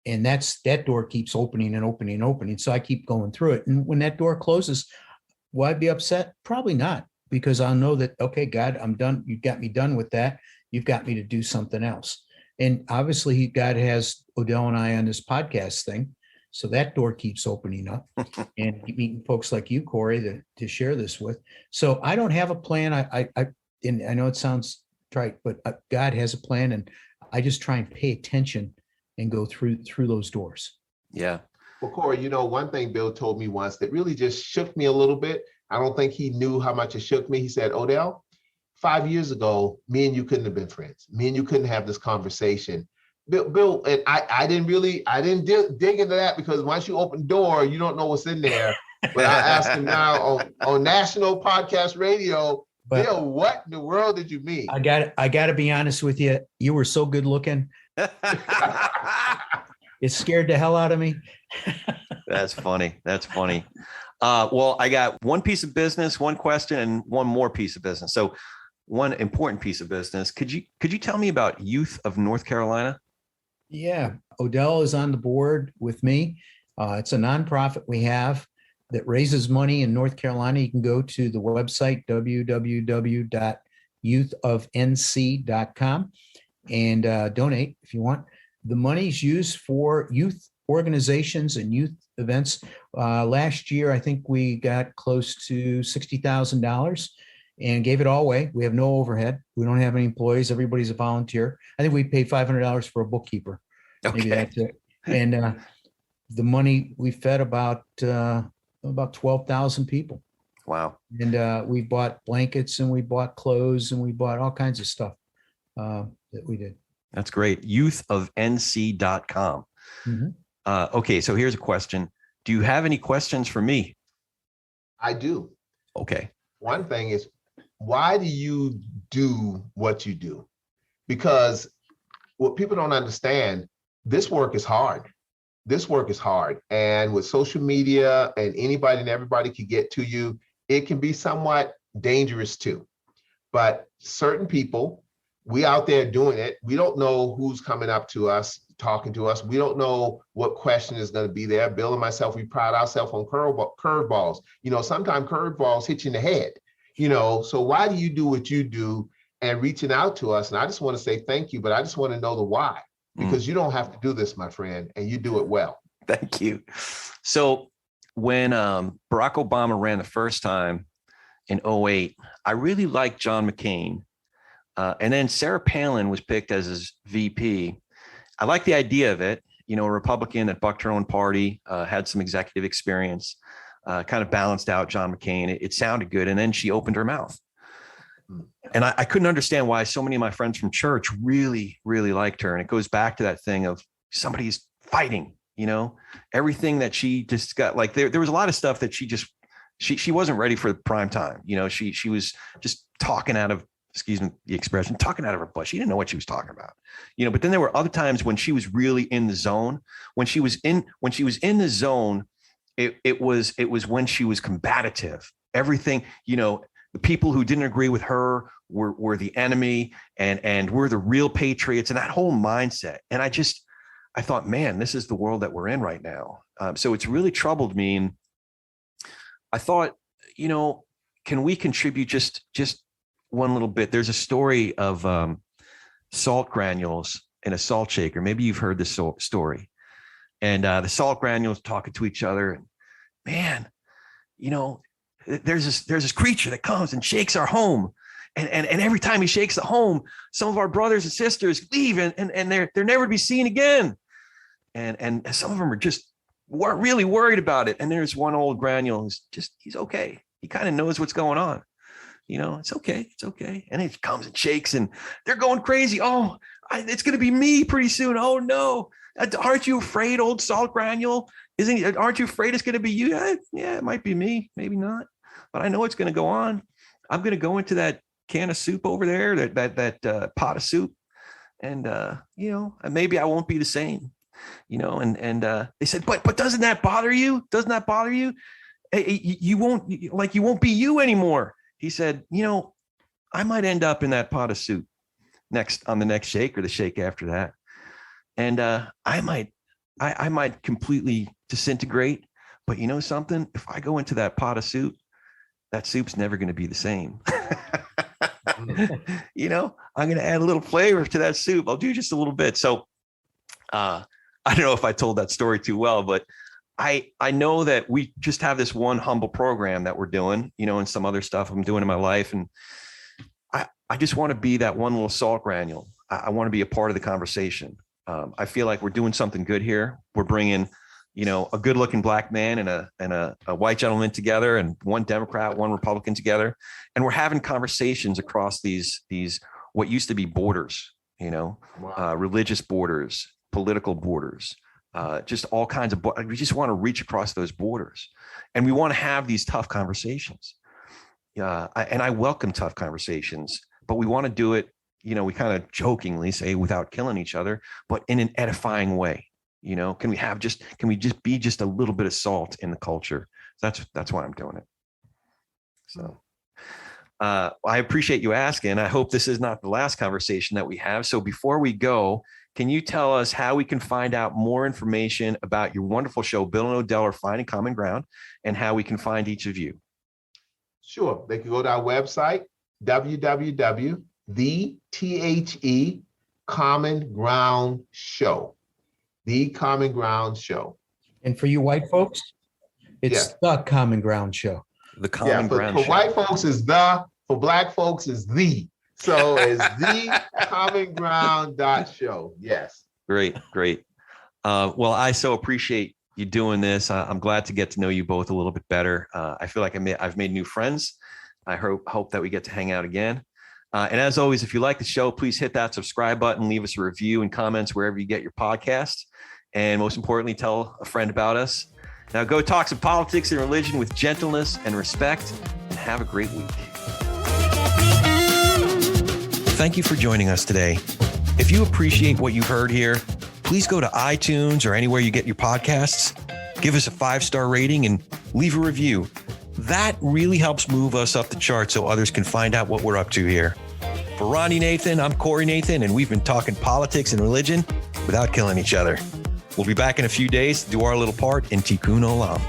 S3: And that door keeps opening and opening and opening. So I keep going through it. And when that door closes, will I be upset? Probably not, because I'll know that, okay, God, I'm done. You've got me done with that. You've got me to do something else. And obviously God has Odell and I on this podcast thing. So that door keeps opening up and meeting folks like you, Corey, to share this with. So I don't have a plan. And I know it sounds trite, but God has a plan, and I just try and pay attention and go through those doors.
S1: Yeah.
S2: Well, Corey, one thing Bill told me once that really just shook me a little bit. I don't think he knew how much it shook me. He said, Odell, 5 years ago, me and you couldn't have been friends. Me and you couldn't have this conversation. Bill, and I didn't dig into that, because once you open the door, you don't know what's in there. But I asked him now on national podcast radio, but Bill, what in the world did you mean?
S3: I got to be honest with you. You were so good looking. It scared the hell out of me.
S1: That's funny. Well, I got one piece of business, one question, and one more piece of business. So one important piece of business. Could you tell me about Youth of North Carolina?
S3: Yeah. Odell is on the board with me. It's a nonprofit we have that raises money in North Carolina. You can go to the website, www.youthofnc.com, and donate if you want. The money's used for youth organizations and youth events. Last year, I think we got close to $60,000 and gave it all away. We have no overhead. We don't have any employees. Everybody's a volunteer. I think we paid $500 for a bookkeeper. Maybe that's it. And the money we fed about 12,000 people.
S1: Wow.
S3: And we bought blankets and we bought clothes and we bought all kinds of stuff that we did.
S1: That's great. Youthofnc.com.
S3: Mm-hmm.
S1: Okay, so here's a question. Do you have any questions for me?
S2: I do.
S1: Okay.
S2: One thing is, why do you do what you do? Because what people don't understand, this work is hard. This work is hard. And with social media and anybody and everybody can get to you, it can be somewhat dangerous too. But certain people, we out there doing it, we don't know who's coming up to us, talking to us. We don't know what question is going to be there. Bill and myself, we pride ourselves on curveballs. Sometimes curveballs hit you in the head, so why do you do what you do and reaching out to us? And I just want to say thank you, but I just want to know the why, because you don't have to do this, my friend, and you do it well.
S1: Thank you. So when Barack Obama ran the first time in 2008, I really liked John McCain. And then Sarah Palin was picked as his VP. I like the idea of it, a Republican that bucked her own party, had some executive experience, kind of balanced out John McCain. It sounded good. And then she opened her mouth. And I couldn't understand why so many of my friends from church really, really liked her. And it goes back to that thing of somebody's fighting, everything that she just got, like there was a lot of stuff that she wasn't ready for the prime time. She was just talking out of, excuse me, the expression, talking out of her butt. She didn't know what she was talking about, but then there were other times when she was really in the zone. When she was in the zone, it was when she was combative. Everything, the people who didn't agree with her were the enemy, and we're the real patriots, and that whole mindset. And I thought, man, this is the world that we're in right now. So it's really troubled me. And I thought, can we contribute just one little bit? There's a story of salt granules in a salt shaker. Maybe you've heard this story. And the salt granules talking to each other. And man, there's this creature that comes and shakes our home. And every time he shakes the home, some of our brothers and sisters leave and they're never to be seen again. And some of them are just really worried about it. And there's one old granule who's he's okay. He kind of knows what's going on. It's okay. It's okay. And it comes and shakes and they're going crazy. Oh, it's going to be me pretty soon. Oh no. Aren't you afraid, old salt granule? Aren't you afraid it's going to be you? Yeah, it might be me. Maybe not. But I know it's going to go on. I'm going to go into that can of soup over there, that pot of soup. And, maybe I won't be the same, and they said, but doesn't that bother you? Doesn't that bother you? You won't be you anymore. He said, I might end up in that pot of soup on the next shake or the shake after that. And I might completely disintegrate, but something, if I go into that pot of soup, that soup's never going to be the same. I'm going to add a little flavor to that soup. I'll do just a little bit. So I don't know if I told that story too well, but I know that we just have this one humble program that we're doing, and some other stuff I'm doing in my life. And I just want to be that one little salt granule. I want to be a part of the conversation. I feel like we're doing something good here. We're bringing, a good looking black man and a white gentleman together, and one Democrat, one Republican together. And we're having conversations across these what used to be borders,
S2: Wow.
S1: Religious borders, political borders, just all kinds of, we just want to reach across those borders, and we want to have these tough conversations. And I welcome tough conversations, but we want to do it, we kind of jokingly say without killing each other, but in an edifying way. Can we just be just a little bit of salt in the culture? That's why I'm doing it. So I appreciate you asking. I hope this is not the last conversation that we have. So before we go, can you tell us how we can find out more information about your wonderful show, Bill and Odell Are Finding Common Ground, and how we can find each of you?
S2: Sure. They can go to our website, www.the Common Ground Show. The Common Ground Show.
S3: And for you white folks, it's
S2: Yeah.
S3: the Common Ground Show.
S1: The Common Ground
S2: for
S1: Show.
S2: white folks is the, for black folks is the. So it's the Common Ground .show. Yes.
S1: Great. Well, I so appreciate you doing this. I'm glad to get to know you both a little bit better. I feel like I've made new friends. I hope that we get to hang out again. And as always, if you like the show, please hit that subscribe button, leave us a review and comments wherever you get your podcasts. And most importantly, tell a friend about us. Now go talk some politics and religion with gentleness and respect, and have a great week. Thank you for joining us today. If you appreciate what you've heard here, please go to iTunes or anywhere you get your podcasts, give us a 5-star rating and leave a review. That really helps move us up the chart so others can find out what we're up to here. For Ronnie Nathan, I'm Corey Nathan, and we've been talking politics and religion without killing each other. We'll be back in a few days to do our little part in Tikkun Olam.